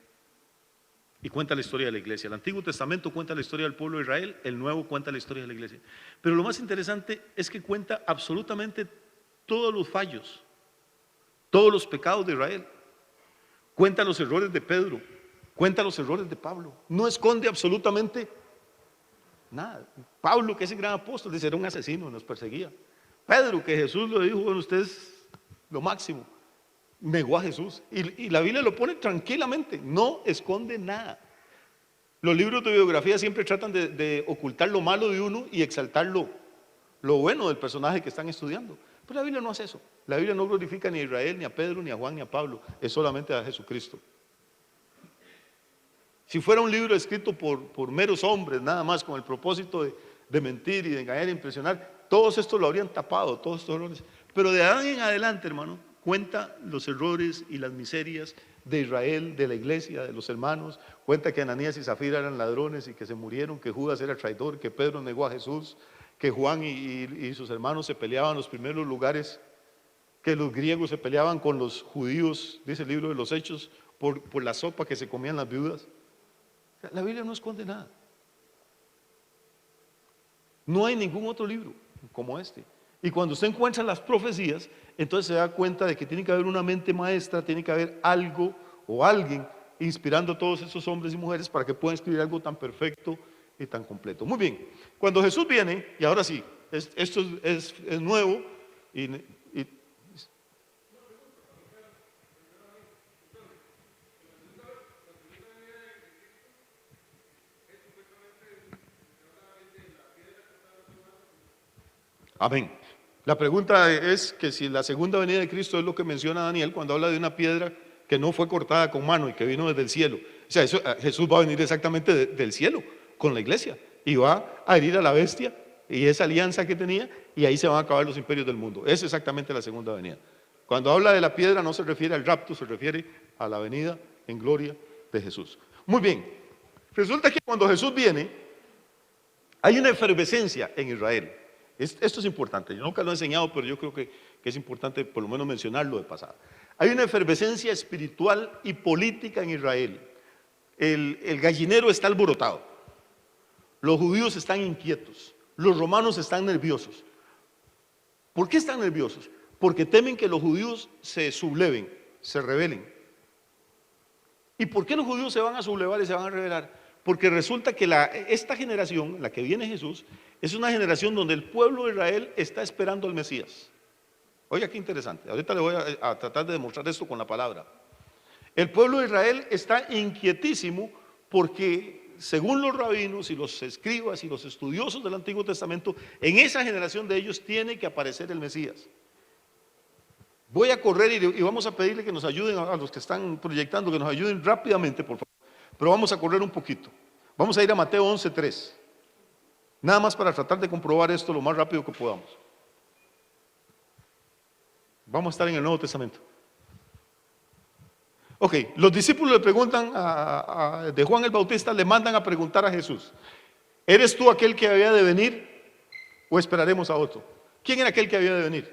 y cuenta la historia de la iglesia. El Antiguo Testamento cuenta la historia del pueblo de Israel, el Nuevo cuenta la historia de la iglesia. Pero lo más interesante es que cuenta absolutamente todos los fallos, todos los pecados de Israel. Cuenta los errores de Pedro, cuenta los errores de Pablo. No esconde absolutamente nada. Pablo, que es el gran apóstol, dice, era un asesino, nos perseguía. Pedro, que Jesús lo dijo, bueno, usted es lo máximo. Negó a Jesús y la Biblia lo pone tranquilamente, no esconde nada. Los libros de biografía siempre tratan de ocultar lo malo de uno y exaltar lo bueno del personaje que están estudiando, pero la Biblia no hace eso. La Biblia no glorifica ni a Israel, ni a Pedro, ni a Juan, ni a Pablo, es solamente a Jesucristo. Si fuera un libro escrito por meros hombres, nada más con el propósito de mentir y de engañar e impresionar, todos estos lo habrían tapado, todos estos errores. Pero de Adán en adelante, hermano, cuenta los errores y las miserias de Israel, de la iglesia, de los hermanos. Cuenta que Ananías y Zafira eran ladrones y que se murieron, que Judas era traidor, que Pedro negó a Jesús, que Juan y sus hermanos se peleaban en los primeros lugares, que los griegos se peleaban con los judíos, dice el libro de los Hechos, por la sopa que se comían las viudas. La Biblia no esconde nada. No hay ningún otro libro como este. Y cuando usted encuentra las profecías, entonces se da cuenta de que tiene que haber una mente maestra, tiene que haber algo o alguien inspirando a todos esos hombres y mujeres para que puedan escribir algo tan perfecto y tan completo. Muy bien, cuando Jesús viene, y ahora sí, esto es nuevo y amén. La pregunta es que si la segunda venida de Cristo es lo que menciona Daniel cuando habla de una piedra que no fue cortada con mano y que vino desde el cielo. O sea, Jesús va a venir exactamente del cielo con la iglesia y va a herir a la bestia y esa alianza que tenía, y ahí se van a acabar los imperios del mundo. Es exactamente la segunda venida. Cuando habla de la piedra no se refiere al rapto, se refiere a la venida en gloria de Jesús. Muy bien, resulta que cuando Jesús viene hay una efervescencia en Israel. Esto es importante, yo nunca lo he enseñado, pero yo creo que es importante por lo menos mencionarlo de pasada. Hay una efervescencia espiritual y política en Israel. El gallinero está alborotado, los judíos están inquietos, los romanos están nerviosos. ¿Por qué están nerviosos? Porque temen que los judíos se subleven, se rebelen. ¿Y por qué los judíos se van a sublevar y se van a rebelar? Porque resulta que esta generación, la que viene Jesús, es una generación donde el pueblo de Israel está esperando al Mesías. Oiga, qué interesante. Ahorita le voy a tratar de demostrar esto con la palabra. El pueblo de Israel está inquietísimo porque, según los rabinos y los escribas y los estudiosos del Antiguo Testamento, en esa generación de ellos tiene que aparecer el Mesías. Voy a correr y vamos a pedirle que nos ayuden a los que están proyectando, que nos ayuden rápidamente, por favor. Pero vamos a correr un poquito. Vamos a ir a Mateo 11:3. Nada más para tratar de comprobar esto lo más rápido que podamos. Vamos a estar en el Nuevo Testamento. Ok, los discípulos le preguntan de Juan el Bautista, le mandan a preguntar a Jesús: ¿eres tú aquel que había de venir o esperaremos a otro? ¿Quién era aquel que había de venir?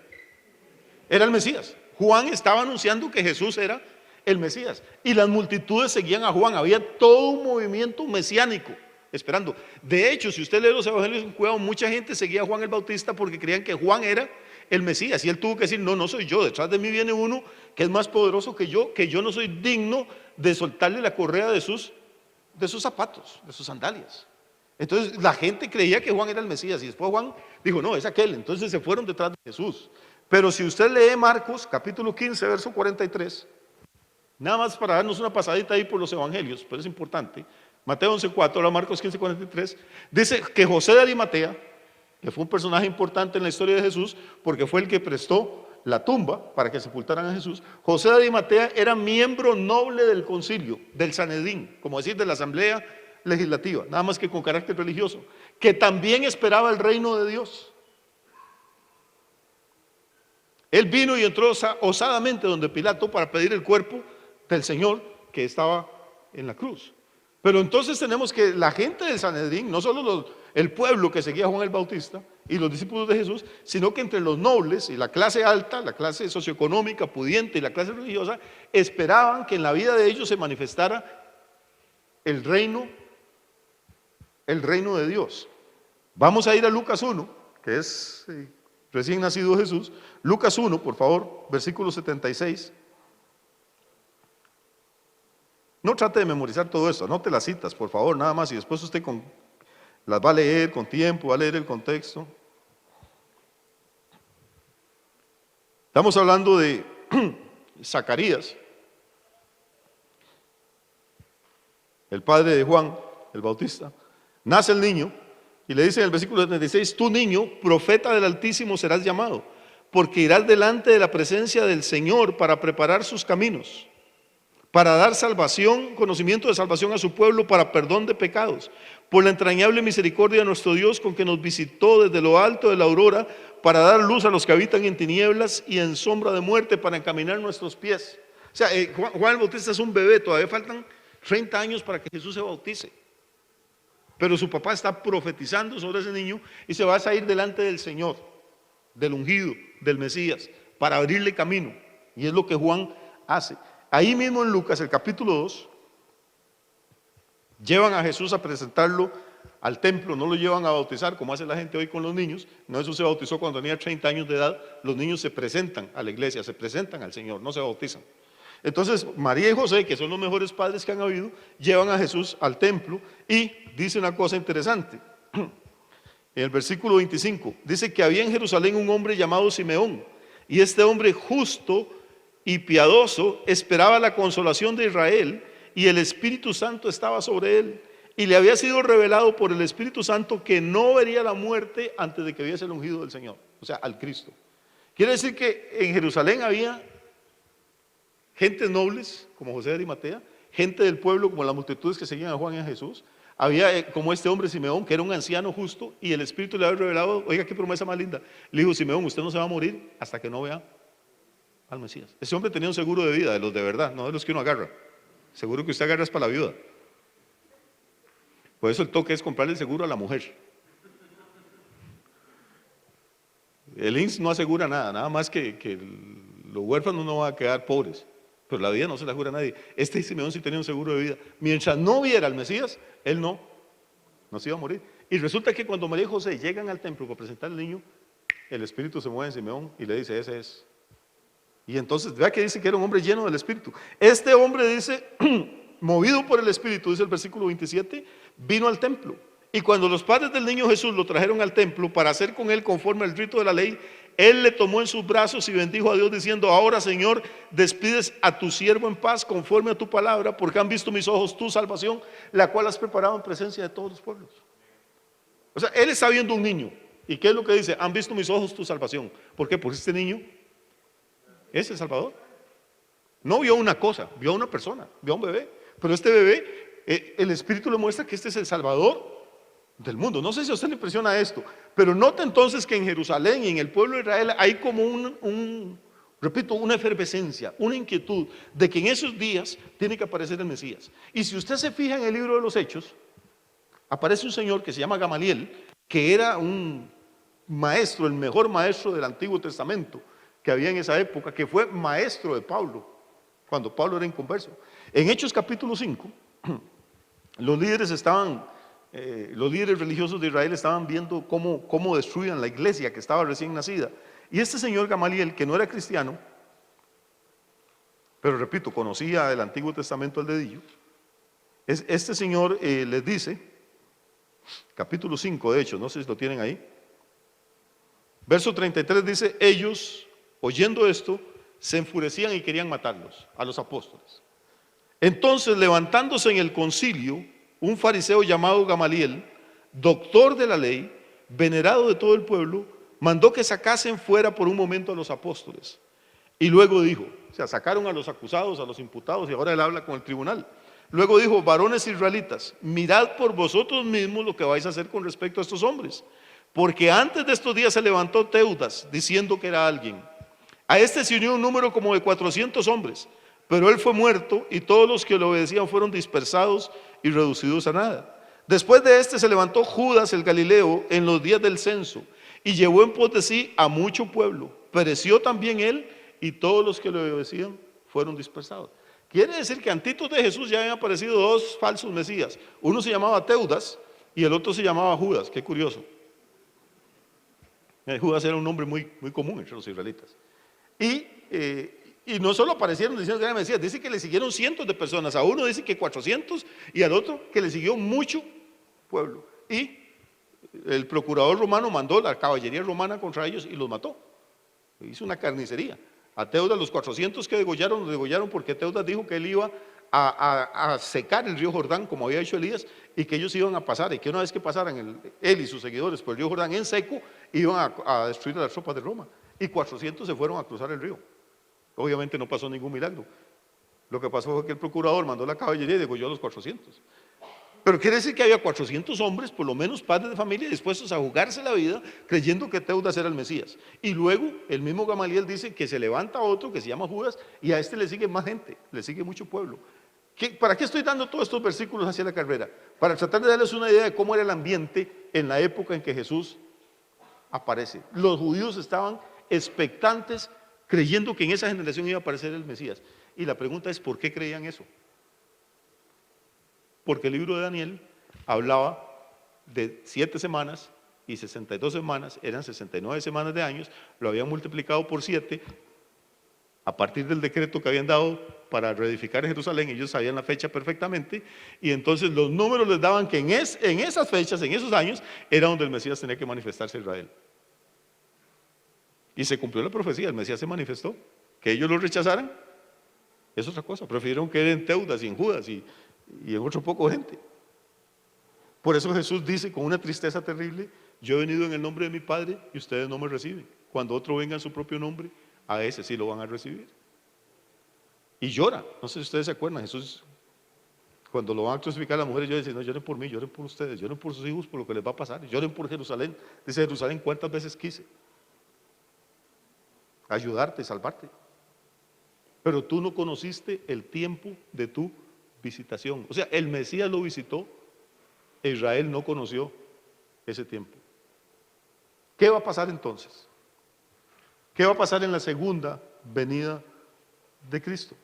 Era el Mesías. Juan estaba anunciando que Jesús era el Mesías y las multitudes seguían a Juan. Había todo un movimiento mesiánico esperando. De hecho, si usted lee los evangelios con cuidado, mucha gente seguía a Juan el Bautista porque creían que Juan era el Mesías, y él tuvo que decir: no, no soy yo, detrás de mí viene uno que es más poderoso que yo no soy digno de soltarle la correa de sus zapatos, de sus sandalias. Entonces la gente creía que Juan era el Mesías, y después Juan dijo: no, es aquel. Entonces se fueron detrás de Jesús. Pero si usted lee Marcos capítulo 15 verso 43, nada más para darnos una pasadita ahí por los evangelios, pero es importante. Mateo 11:4, ahora Marcos 15:43, dice que José de Arimatea, que fue un personaje importante en la historia de Jesús, porque fue el que prestó la tumba para que sepultaran a Jesús. José de Arimatea era miembro noble del concilio, del Sanedrín, como decir, de la asamblea legislativa, nada más que con carácter religioso, que también esperaba el reino de Dios. Él vino y entró osadamente donde Pilato para pedir el cuerpo del Señor que estaba en la cruz. Pero entonces tenemos que la gente del Sanedrín, no solo el pueblo que seguía a Juan el Bautista y los discípulos de Jesús, sino que entre los nobles y la clase alta, la clase socioeconómica pudiente y la clase religiosa, esperaban que en la vida de ellos se manifestara el reino de Dios. Vamos a ir a Lucas 1, que es recién nacido Jesús. Lucas 1, por favor, versículo 76. No trate de memorizar todo esto, anote las citas, por favor, nada más, y después usted las va a leer con tiempo, va a leer el contexto. Estamos hablando de Zacarías, el padre de Juan el Bautista. Nace el niño y le dice en el versículo 76: tú, niño, profeta del Altísimo serás llamado, porque irás delante de la presencia del Señor para preparar sus caminos, para dar salvación, conocimiento de salvación a su pueblo, para perdón de pecados, por la entrañable misericordia de nuestro Dios, con que nos visitó desde lo alto de la aurora, para dar luz a los que habitan en tinieblas y en sombra de muerte, para encaminar nuestros pies. O sea, Juan el Bautista es un bebé, todavía faltan 30 años para que Jesús se bautice. pero su papá está profetizando sobre ese niño y se va a salir delante del Señor, del ungido, del Mesías, para abrirle camino. Y es lo que Juan hace. Ahí mismo en Lucas, el capítulo 2, llevan a Jesús a presentarlo al templo, no lo llevan a bautizar como hace la gente hoy con los niños. No, Jesús se bautizó cuando tenía 30 años de edad. Los niños se presentan a la iglesia, se presentan al Señor, no se bautizan. Entonces María y José, que son los mejores padres que han habido, llevan a Jesús al templo y dice una cosa interesante. En el versículo 25 dice que había en Jerusalén un hombre llamado Simeón, y este hombre justo y piadoso esperaba la consolación de Israel, y el Espíritu Santo estaba sobre él, y le había sido revelado por el Espíritu Santo que no vería la muerte antes de que viese el ungido del Señor, o sea, al Cristo. Quiere decir que en Jerusalén había gentes nobles como José de Arimatea, gente del pueblo como las multitudes que seguían a Juan y a Jesús. Había como este hombre Simeón, que era un anciano justo, y el Espíritu le había revelado, oiga qué promesa más linda, le dijo: Simeón, usted no se va a morir hasta que no vea al Mesías. Ese hombre tenía un seguro de vida, de los de verdad, no de los que uno agarra. Seguro que usted agarra es para la viuda. Por eso el toque es comprarle el seguro a la mujer. El INSS no asegura nada, nada más que los huérfanos no van a quedar pobres, pero la vida no se la jura a nadie. Este Simeón sí tenía un seguro de vida. Mientras no viera al Mesías, él no se iba a morir. Y resulta que cuando María y José llegan al templo para presentar al niño, el Espíritu se mueve en Simeón y le dice: ese es. Y entonces, vea que dice que era un hombre lleno del Espíritu. Este hombre dice, movido por el Espíritu, dice el versículo 27, vino al templo. Y cuando los padres del niño Jesús lo trajeron al templo para hacer con él conforme al rito de la ley, él le tomó en sus brazos y bendijo a Dios diciendo: ahora, Señor, despides a tu siervo en paz conforme a tu palabra, porque han visto mis ojos tu salvación, la cual has preparado en presencia de todos los pueblos. O sea, él está viendo un niño. ¿Y qué es lo que dice? Han visto mis ojos tu salvación. ¿Por qué? Porque este niño es el Salvador. No vio una cosa, vio a una persona, vio a un bebé. Pero este bebé, el Espíritu le muestra que este es el Salvador del mundo. No sé si a usted le impresiona esto, pero nota entonces que en Jerusalén y en el pueblo de Israel hay como repito, una efervescencia, una inquietud de que en esos días tiene que aparecer el Mesías. Y si usted se fija en el libro de los Hechos, aparece un señor que se llama Gamaliel, que era un maestro, el mejor maestro del Antiguo Testamento que había en esa época, que fue maestro de Pablo, cuando Pablo era inconverso. En Hechos capítulo 5, los líderes religiosos de Israel estaban viendo cómo destruían la iglesia que estaba recién nacida. Y este señor Gamaliel, que no era cristiano, pero repito, conocía el Antiguo Testamento al dedillo, este señor les dice, capítulo 5 de Hechos, no sé si lo tienen ahí, verso 33 dice: ellos, oyendo esto, se enfurecían y querían matarlos, a los apóstoles. Entonces, levantándose en el concilio, un fariseo llamado Gamaliel, doctor de la ley, venerado de todo el pueblo, mandó que sacasen fuera por un momento a los apóstoles. Y luego dijo, o sea, sacaron a los acusados, a los imputados, y ahora él habla con el tribunal. Luego dijo: varones israelitas, mirad por vosotros mismos lo que vais a hacer con respecto a estos hombres. Porque antes de estos días se levantó Teudas, diciendo que era alguien. A este se unió un número como de 400 hombres, pero él fue muerto y todos los que le obedecían fueron dispersados y reducidos a nada. Después de este se levantó Judas el Galileo en los días del censo y llevó en pos de sí a mucho pueblo. Pereció también él y todos los que le obedecían fueron dispersados. Quiere decir que antitos de Jesús ya habían aparecido dos falsos mesías. Uno se llamaba Teudas y el otro se llamaba Judas. Qué curioso. Judas era un nombre muy común entre los israelitas. Y no solo aparecieron diciendo que era Mesías, dice que le siguieron cientos de personas. A uno dice que 400 y al otro que le siguió mucho pueblo. Y el procurador romano mandó la caballería romana contra ellos y los mató. Hizo una carnicería. A Teudas, los 400 que degollaron, los degollaron porque Teudas dijo que él iba a secar el río Jordán, como había hecho Elías, y que ellos iban a pasar, y que una vez que pasaran él y sus seguidores por el río Jordán en seco, iban a destruir a las tropas de Roma. Y 400 se fueron a cruzar el río. Obviamente no pasó ningún milagro. Lo que pasó fue que el procurador mandó la caballería y degolló a los 400. Pero quiere decir que había 400 hombres, por lo menos padres de familia, dispuestos a jugarse la vida creyendo que Teudas era el Mesías. Y luego el mismo Gamaliel dice que se levanta otro que se llama Judas y a este le sigue más gente, le sigue mucho pueblo. ¿Para qué estoy dando todos estos versículos hacia la carrera? Para tratar de darles una idea de cómo era el ambiente en la época en que Jesús aparece. Los judíos estaban expectantes, creyendo que en esa generación iba a aparecer el Mesías. Y la pregunta es, ¿por qué creían eso? Porque el libro de Daniel hablaba de 7 semanas y 62 semanas, eran 69 semanas de años, lo habían multiplicado por 7, a partir del decreto que habían dado para reedificar Jerusalén, ellos sabían la fecha perfectamente, y entonces los números les daban que en esas fechas, en esos años, era donde el Mesías tenía que manifestarse a Israel. Y se cumplió la profecía, el Mesías se manifestó. Que ellos lo rechazaran es otra cosa, prefirieron creer en Teudas y en Judas y en otro poco de gente. Por eso Jesús dice con una tristeza terrible: yo he venido en el nombre de mi Padre y ustedes no me reciben. Cuando otro venga en su propio nombre, a ese sí lo van a recibir. Y llora, no sé si ustedes se acuerdan, Jesús cuando lo van a crucificar a las mujeres, yo dice: no lloren por mí, lloren por ustedes, lloren por sus hijos, por lo que les va a pasar, lloren por Jerusalén. Dice Jerusalén: ¿cuántas veces quise ayudarte y salvarte? Pero tú no conociste el tiempo de tu visitación. O sea, el Mesías lo visitó, Israel no conoció ese tiempo. ¿Qué va a pasar entonces? ¿Qué va a pasar en la segunda venida de Cristo?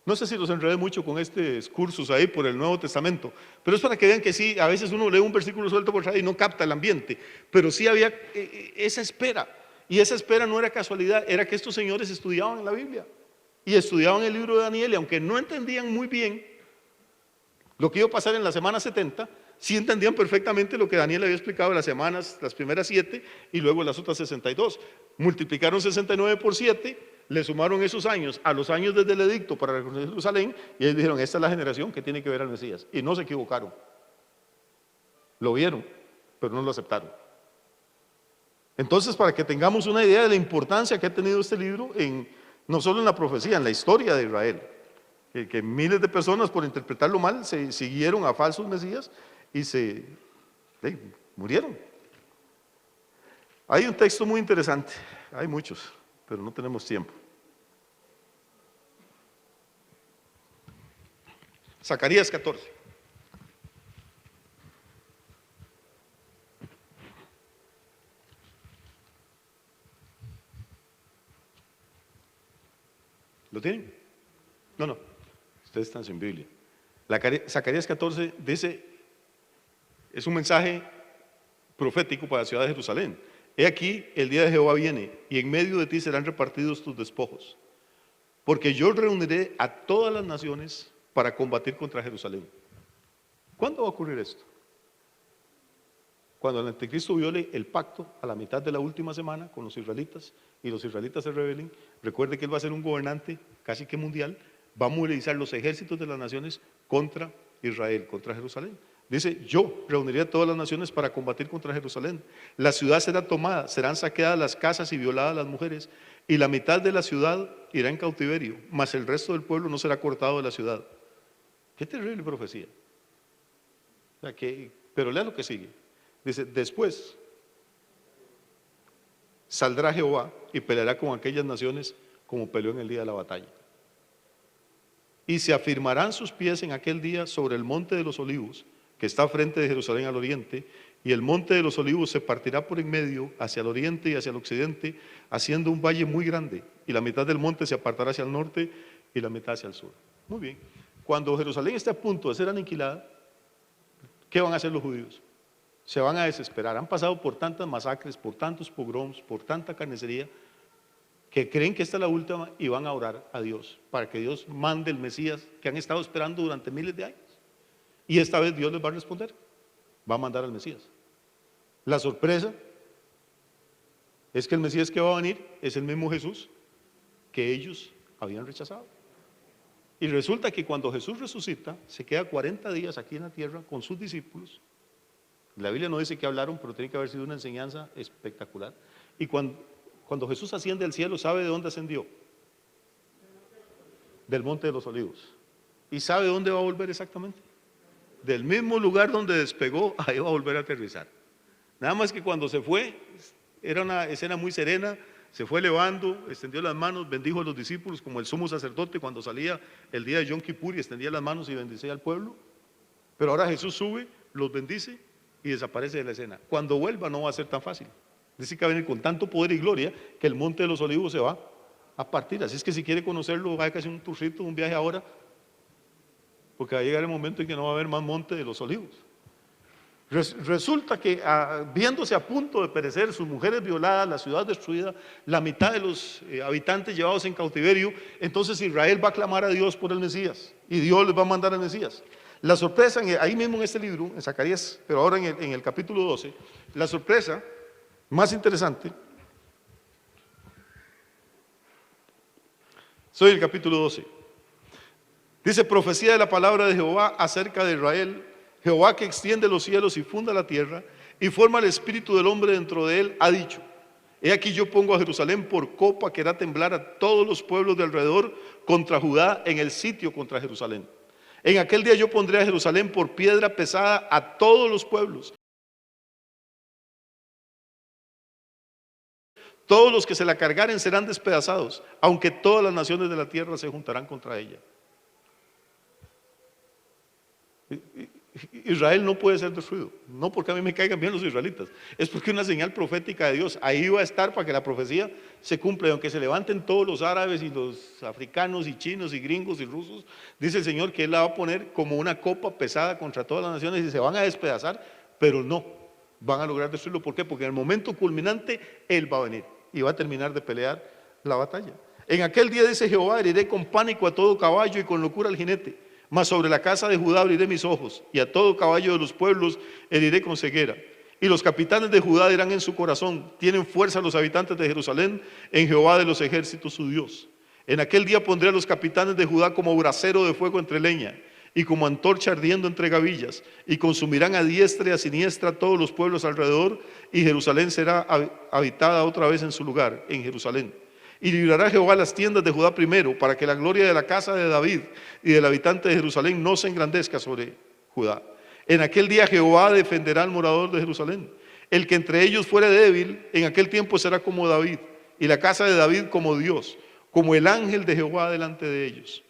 No sé si los enredé mucho con este cursos ahí por el Nuevo Testamento, pero es para que vean que sí, a veces uno lee un versículo suelto por ahí y no capta el ambiente, pero sí había esa espera, y esa espera no era casualidad, era que estos señores estudiaban en la Biblia, y estudiaban el libro de Daniel, y aunque no entendían muy bien lo que iba a pasar en la semana 70, sí entendían perfectamente lo que Daniel había explicado en las semanas, las primeras 7, y luego las otras 62. Multiplicaron 69 por 7, le sumaron esos años a los años desde el edicto para reconocer Jerusalén, y ellos dijeron: esta es la generación que tiene que ver al Mesías. Y no se equivocaron. Lo vieron, pero no lo aceptaron. Entonces, para que tengamos una idea de la importancia que ha tenido este libro, no solo en la profecía, en la historia de Israel, que miles de personas, por interpretarlo mal, se siguieron a falsos mesías y murieron. Hay un texto muy interesante, hay muchos, pero no tenemos tiempo. Zacarías 14. ¿Lo tienen? No, ustedes están sin Biblia. Zacarías 14 dice, es un mensaje profético para la ciudad de Jerusalén. He aquí, el día de Jehová viene, y en medio de ti serán repartidos tus despojos, porque yo reuniré a todas las naciones para combatir contra Jerusalén. ¿Cuándo va a ocurrir esto? Cuando el anticristo viole el pacto a la mitad de la última semana con los israelitas, y los israelitas se rebelen. Recuerde que él va a ser un gobernante casi que mundial, va a movilizar los ejércitos de las naciones contra Israel, contra Jerusalén. Dice: yo reuniré a todas las naciones para combatir contra Jerusalén. La ciudad será tomada, serán saqueadas las casas y violadas las mujeres, y la mitad de la ciudad irá en cautiverio, mas el resto del pueblo no será cortado de la ciudad. Qué terrible profecía. Pero lea lo que sigue. Dice: después saldrá Jehová y peleará con aquellas naciones como peleó en el día de la batalla. Y se afirmarán sus pies en aquel día sobre el monte de los olivos, que está frente de Jerusalén al oriente, y el monte de los olivos se partirá por en medio hacia el oriente y hacia el occidente, haciendo un valle muy grande, y la mitad del monte se apartará hacia el norte y la mitad hacia el sur. Muy bien. Cuando Jerusalén esté a punto de ser aniquilada, ¿qué van a hacer los judíos? Se van a desesperar. Han pasado por tantas masacres, por tantos pogroms, por tanta carnicería, que creen que esta es la última y van a orar a Dios para que Dios mande el Mesías que han estado esperando durante miles de años. Y esta vez Dios les va a responder, va a mandar al Mesías. La sorpresa es que el Mesías que va a venir es el mismo Jesús que ellos habían rechazado. Y resulta que cuando Jesús resucita, se queda 40 días aquí en la tierra con sus discípulos. La Biblia no dice que hablaron, pero tiene que haber sido una enseñanza espectacular. Y cuando Jesús asciende al cielo, ¿sabe de dónde ascendió? Del monte de los olivos. ¿Y sabe dónde va a volver exactamente? Del mismo lugar donde despegó, ahí va a volver a aterrizar. Nada más que cuando se fue, era una escena muy serena, se fue elevando, extendió las manos, bendijo a los discípulos como el sumo sacerdote cuando salía el día de Yom Kippur y extendía las manos y bendecía al pueblo. Pero ahora Jesús sube, los bendice y desaparece de la escena. Cuando vuelva no va a ser tan fácil. Dice que va a venir con tanto poder y gloria que el monte de los olivos se va a partir. Así es que si quiere conocerlo, vaya a hacer un tourcito, un viaje ahora, porque va a llegar el momento en que no va a haber más monte de los olivos. Resulta que viéndose a punto de perecer, sus mujeres violadas, la ciudad destruida, la mitad de los habitantes llevados en cautiverio, entonces Israel va a clamar a Dios por el Mesías y Dios les va a mandar al Mesías. La sorpresa, ahí mismo en este libro, en Zacarías, pero ahora en el capítulo 12, la sorpresa más interesante, soy el capítulo 12. Dice: profecía de la palabra de Jehová acerca de Israel. Jehová, que extiende los cielos y funda la tierra y forma el espíritu del hombre dentro de él, ha dicho: he aquí yo pongo a Jerusalén por copa que hará temblar a todos los pueblos de alrededor contra Judá en el sitio contra Jerusalén. En aquel día yo pondré a Jerusalén por piedra pesada a todos los pueblos. Todos los que se la cargaren serán despedazados, aunque todas las naciones de la tierra se juntarán contra ella. Israel no puede ser destruido, no porque a mí me caigan bien los israelitas, es porque es una señal profética de Dios. Ahí va a estar para que la profecía se cumpla. Y aunque se levanten todos los árabes y los africanos y chinos y gringos y rusos, dice el Señor que Él la va a poner como una copa pesada contra todas las naciones y se van a despedazar, pero no van a lograr destruirlo. ¿Por qué? Porque en el momento culminante Él va a venir y va a terminar de pelear la batalla. En aquel día, dice Jehová, heriré con pánico a todo caballo y con locura al jinete. Mas sobre la casa de Judá abriré mis ojos, y a todo caballo de los pueblos heriré con ceguera. Y los capitanes de Judá dirán en su corazón: tienen fuerza los habitantes de Jerusalén en Jehová de los ejércitos su Dios. En aquel día pondré a los capitanes de Judá como brasero de fuego entre leña, y como antorcha ardiendo entre gavillas, y consumirán a diestra y a siniestra todos los pueblos alrededor, y Jerusalén será habitada otra vez en su lugar, en Jerusalén. Y librará Jehová las tiendas de Judá primero, para que la gloria de la casa de David y del habitante de Jerusalén no se engrandezca sobre Judá. En aquel día Jehová defenderá al morador de Jerusalén. El que entre ellos fuere débil, en aquel tiempo será como David, y la casa de David como Dios, como el ángel de Jehová delante de ellos.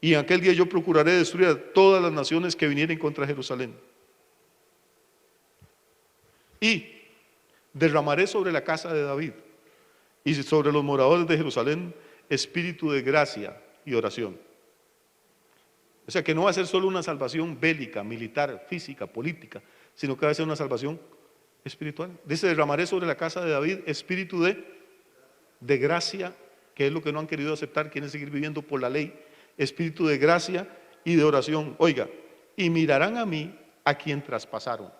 Y en aquel día yo procuraré destruir a todas las naciones que vinieren contra Jerusalén. Y derramaré sobre la casa de David y sobre los moradores de Jerusalén espíritu de gracia y oración. O sea que no va a ser solo una salvación bélica, militar, física, política, sino que va a ser una salvación espiritual. Dice: derramaré sobre la casa de David espíritu de gracia, que es lo que no han querido aceptar, quieren seguir viviendo por la ley. Espíritu de gracia y de oración. Oiga, y mirarán a mí a quien traspasaron.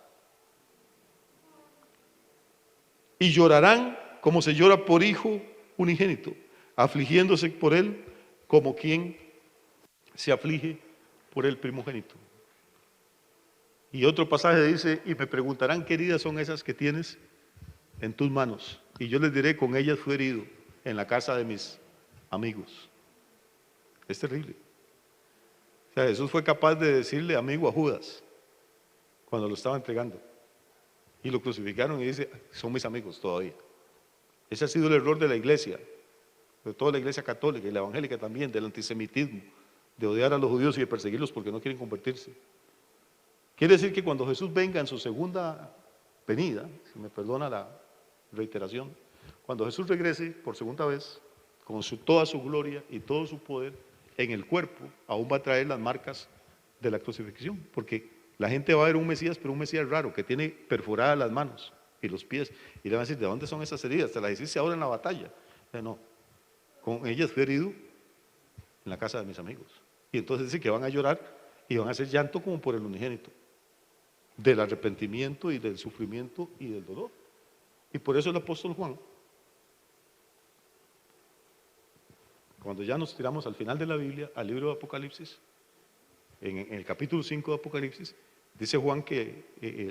Y llorarán como se llora por hijo unigénito, afligiéndose por él como quien se aflige por el primogénito. Y otro pasaje dice: y me preguntarán qué heridas son esas que tienes en tus manos, y yo les diré: con ellas fui herido en la casa de mis amigos. Es terrible. O sea, Jesús fue capaz de decirle amigo a Judas cuando lo estaba entregando, y lo crucificaron y dice: son mis amigos todavía. Ese ha sido el error de la iglesia, de toda la iglesia católica y la evangélica también, del antisemitismo, de odiar a los judíos y de perseguirlos porque no quieren convertirse. Quiere decir que cuando Jesús venga en su segunda venida, si me perdona la reiteración, cuando Jesús regrese por segunda vez, con toda su gloria y todo su poder, en el cuerpo, aún va a traer las marcas de la crucifixión, porque la gente va a ver un Mesías, pero un Mesías raro, que tiene perforadas las manos y los pies, y le van a decir: ¿de dónde son esas heridas? Te las hiciste ahora en la batalla. No, con ellas fui herido en la casa de mis amigos. Y entonces dice que van a llorar y van a hacer llanto como por el unigénito, del arrepentimiento y del sufrimiento y del dolor. Y por eso el apóstol Juan, cuando ya nos tiramos al final de la Biblia, al libro de Apocalipsis, en el capítulo 5 de Apocalipsis, dice Juan que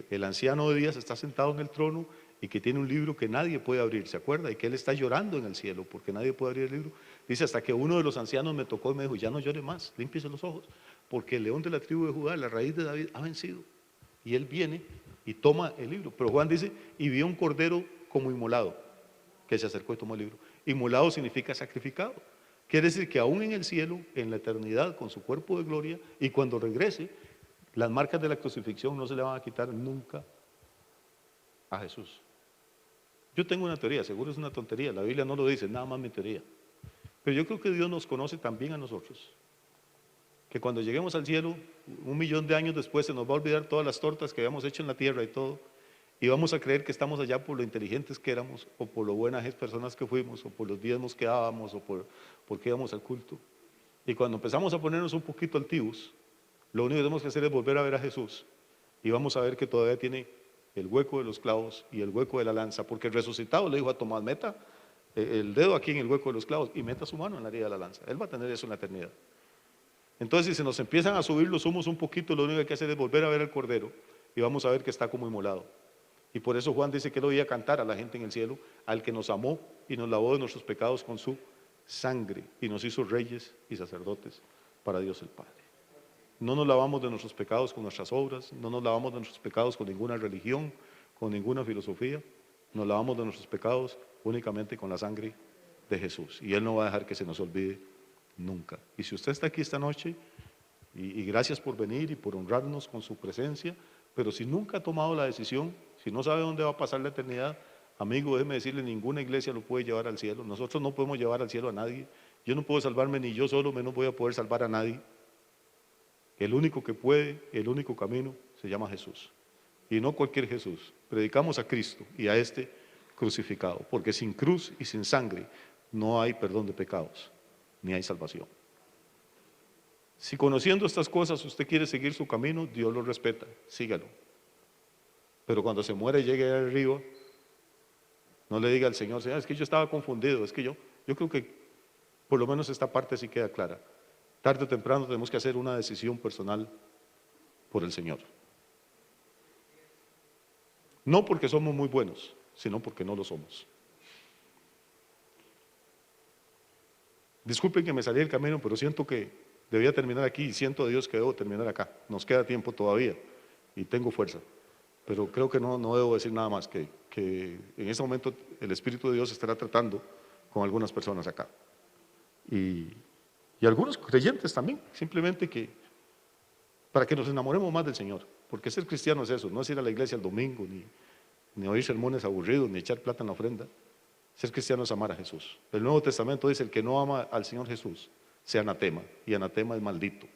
el anciano de días está sentado en el trono y que tiene un libro que nadie puede abrir, ¿se acuerda? Y que él está llorando en el cielo porque nadie puede abrir el libro. Dice: hasta que uno de los ancianos me tocó y me dijo: ya no llore más, límpiese los ojos, porque el león de la tribu de Judá, la raíz de David, ha vencido. Y él viene y toma el libro. Pero Juan dice: y vio un cordero como inmolado, que se acercó y tomó el libro. Inmolado significa sacrificado. Quiere decir que aún en el cielo, en la eternidad, con su cuerpo de gloria, y cuando regrese, las marcas de la crucifixión no se le van a quitar nunca a Jesús. Yo tengo una teoría, seguro es una tontería, la Biblia no lo dice, nada más mi teoría. Pero yo creo que Dios nos conoce también a nosotros. Que cuando lleguemos al cielo, 1.000.000 de años después, se nos va a olvidar todas las tortas que habíamos hecho en la tierra y todo. Y vamos a creer que estamos allá por lo inteligentes que éramos, o por lo buenas personas que fuimos, o por los diezmos que dábamos, o porque íbamos al culto. Y cuando empezamos a ponernos un poquito altivos, lo único que tenemos que hacer es volver a ver a Jesús. Y vamos a ver que todavía tiene el hueco de los clavos y el hueco de la lanza. Porque el resucitado le dijo a Tomás, meta el dedo aquí en el hueco de los clavos y meta su mano en la herida de la lanza. Él va a tener eso en la eternidad. Entonces, si se nos empiezan a subir los humos un poquito, lo único que hay que hacer es volver a ver al Cordero y vamos a ver que está como inmolado. Y por eso Juan dice que él oía cantar a la gente en el cielo, al que nos amó y nos lavó de nuestros pecados con su sangre y nos hizo reyes y sacerdotes para Dios el Padre. No nos lavamos de nuestros pecados con nuestras obras, no nos lavamos de nuestros pecados con ninguna religión, con ninguna filosofía, nos lavamos de nuestros pecados únicamente con la sangre de Jesús. Y Él no va a dejar que se nos olvide nunca. Y si usted está aquí esta noche, y gracias por venir y por honrarnos con su presencia, pero si nunca ha tomado la decisión, si no sabe dónde va a pasar la eternidad, amigo, déjeme decirle, ninguna iglesia lo puede llevar al cielo. Nosotros no podemos llevar al cielo a nadie. Yo no puedo salvarme ni yo solo, menos voy a poder salvar a nadie. El único que puede, el único camino, se llama Jesús. Y no cualquier Jesús. Predicamos a Cristo y a este crucificado, porque sin cruz y sin sangre no hay perdón de pecados, ni hay salvación. Si conociendo estas cosas usted quiere seguir su camino, Dios lo respeta, sígalo. Pero cuando se muere y llegue ahí arriba, no le diga al Señor, Señor, es que yo estaba confundido, es que yo creo que por lo menos esta parte sí queda clara. Tarde o temprano tenemos que hacer una decisión personal por el Señor. No porque somos muy buenos, sino porque no lo somos. Disculpen que me salí del camino, pero siento que debía terminar aquí y siento a Dios que debo terminar acá. Nos queda tiempo todavía y tengo fuerza. Pero creo que no debo decir nada más, que en este momento el Espíritu de Dios estará tratando con algunas personas acá. Y algunos creyentes también, simplemente para que nos enamoremos más del Señor. Porque ser cristiano es eso, no es ir a la iglesia el domingo, ni oír sermones aburridos, ni echar plata en la ofrenda. Ser cristiano es amar a Jesús. El Nuevo Testamento dice, el que no ama al Señor Jesús, sea anatema, y anatema es maldito.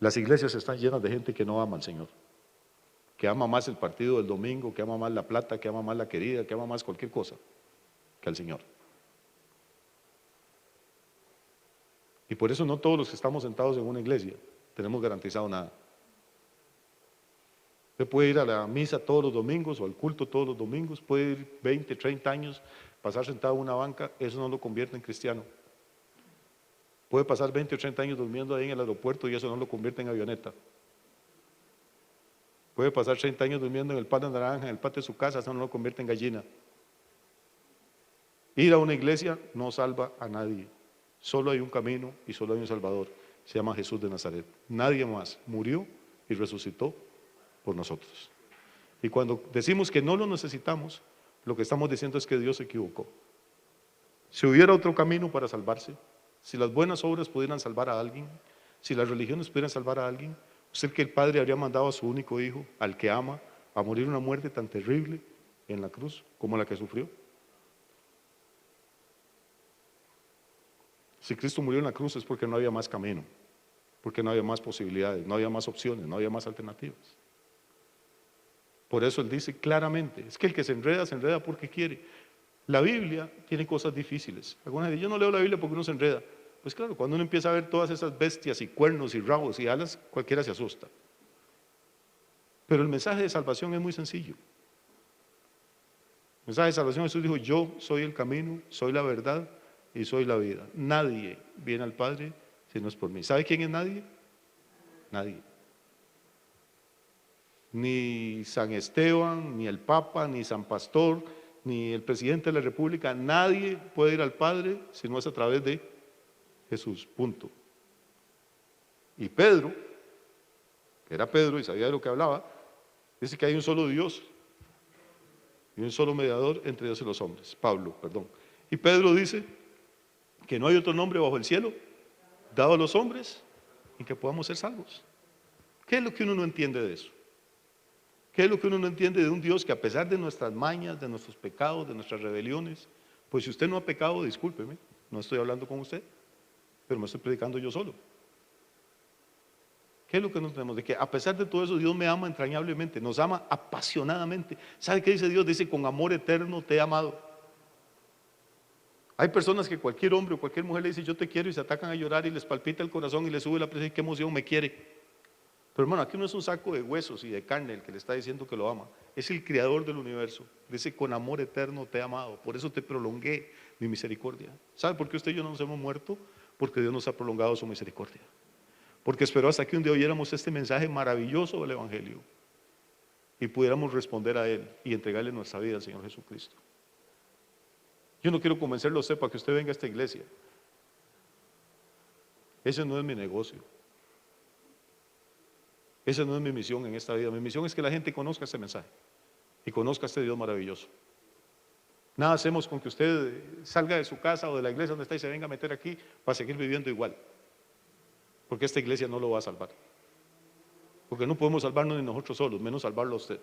Las iglesias están llenas de gente que no ama al Señor, que ama más el partido del domingo, que ama más la plata, que ama más la querida, que ama más cualquier cosa que al Señor. Y por eso no todos los que estamos sentados en una iglesia tenemos garantizado nada. Usted puede ir a la misa todos los domingos o al culto todos los domingos, puede ir 20, 30 años, pasar sentado en una banca, eso no lo convierte en cristiano. Puede pasar 20 o 30 años durmiendo ahí en el aeropuerto y eso no lo convierte en avioneta. Puede pasar 30 años durmiendo en el pan de naranja, en el patio de su casa, eso no lo convierte en gallina. Ir a una iglesia no salva a nadie. Solo hay un camino y solo hay un Salvador. Se llama Jesús de Nazaret. Nadie más murió y resucitó por nosotros. Y cuando decimos que no lo necesitamos, lo que estamos diciendo es que Dios se equivocó. Si hubiera otro camino para salvarse, si las buenas obras pudieran salvar a alguien, si las religiones pudieran salvar a alguien, usted que el Padre habría mandado a su único hijo, al que ama, a morir una muerte tan terrible en la cruz como la que sufrió. Si Cristo murió en la cruz es porque no había más camino, porque no había más posibilidades, no había más opciones, no había más alternativas. Por eso Él dice claramente, es que el que se enreda porque quiere. La Biblia tiene cosas difíciles. Algunos dicen, yo no leo la Biblia porque uno se enreda. Pues claro, cuando uno empieza a ver todas esas bestias y cuernos y rabos y alas, cualquiera se asusta. Pero el mensaje de salvación es muy sencillo. El mensaje de salvación, Jesús dijo, yo soy el camino, soy la verdad y soy la vida. Nadie viene al Padre si no es por mí. ¿Sabe quién es nadie? Nadie. Ni San Esteban, ni el Papa, ni San Pastor, ni el presidente de la República, nadie puede ir al Padre si no es a través de Jesús, punto. Y Pedro, que era Pedro y sabía de lo que hablaba, dice que hay un solo Dios. y un solo mediador entre Dios y los hombres, Pablo, perdón. Y Pedro dice que no hay otro nombre bajo el cielo dado a los hombres en que podamos ser salvos. ¿Qué es lo que uno no entiende de eso? ¿Qué es lo que uno no entiende de un Dios que, a pesar de nuestras mañas, de nuestros pecados, de nuestras rebeliones, pues si usted no ha pecado, discúlpeme, no estoy hablando con usted, pero me estoy predicando yo solo? ¿Qué es lo que no tenemos? De que a pesar de todo eso, Dios me ama entrañablemente, nos ama apasionadamente. ¿Sabe qué dice Dios? Dice: con amor eterno te he amado. Hay personas que cualquier hombre o cualquier mujer le dice: yo te quiero, y se atacan a llorar y les palpita el corazón y les sube la presión. ¡Qué emoción! Me quiere. Pero hermano, aquí no es un saco de huesos y de carne el que le está diciendo que lo ama. Es el creador del universo. Dice: con amor eterno te he amado, por eso te prolongué mi misericordia. ¿Sabe por qué usted y yo no nos hemos muerto? Porque Dios nos ha prolongado su misericordia. Porque esperó hasta que un día oyéramos este mensaje maravilloso del Evangelio y pudiéramos responder a Él y entregarle nuestra vida al Señor Jesucristo. Yo no quiero convencerlo a usted para que usted venga a esta iglesia. Ese no es mi negocio. Esa no es mi misión en esta vida. Mi misión es que la gente conozca este mensaje y conozca a este Dios maravilloso. Nada hacemos con que usted salga de su casa o de la iglesia donde está y se venga a meter aquí para seguir viviendo igual. Porque esta iglesia no lo va a salvar. Porque no podemos salvarnos ni nosotros solos, menos salvarlo a usted.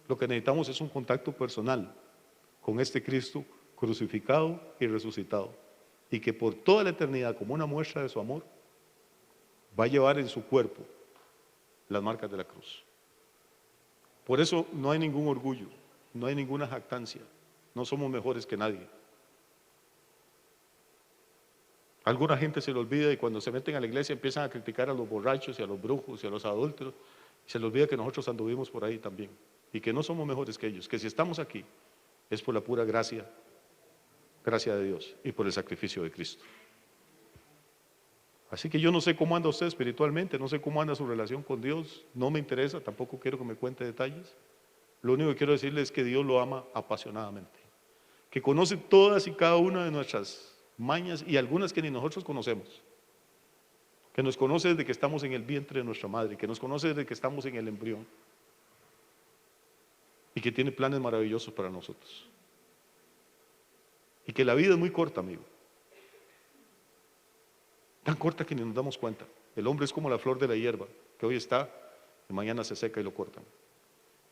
Lo que necesitamos es un contacto personal con este Cristo crucificado y resucitado, y que por toda la eternidad, como una muestra de su amor, va a llevar en su cuerpo las marcas de la cruz. Por eso no hay ningún orgullo, no hay ninguna jactancia, no somos mejores que nadie. Alguna gente se le olvida, y cuando se meten a la iglesia empiezan a criticar a los borrachos y a los brujos y a los adúlteros, y se les olvida que nosotros anduvimos por ahí también, y que no somos mejores que ellos, que si estamos aquí es por la pura gracia de Dios y por el sacrificio de Cristo. Así que yo no sé cómo anda usted espiritualmente, no sé cómo anda su relación con Dios, no me interesa, tampoco quiero que me cuente detalles. Lo único que quiero decirle es que Dios lo ama apasionadamente, que conoce todas y cada una de nuestras mañas y algunas que ni nosotros conocemos, que nos conoce desde que estamos en el vientre de nuestra madre, que nos conoce desde que estamos en el embrión, y que tiene planes maravillosos para nosotros. Y que la vida es muy corta, amigo. Tan corta que ni nos damos cuenta. El hombre es como la flor de la hierba, que hoy está y mañana se seca y lo cortan.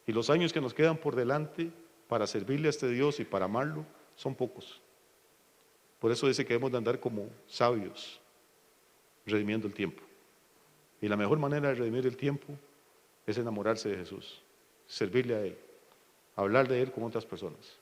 Y los años que nos quedan por delante para servirle a este Dios y para amarlo son pocos. Por eso dice que debemos de andar como sabios, redimiendo el tiempo. Y la mejor manera de redimir el tiempo es enamorarse de Jesús, servirle a Él, hablar de Él con otras personas.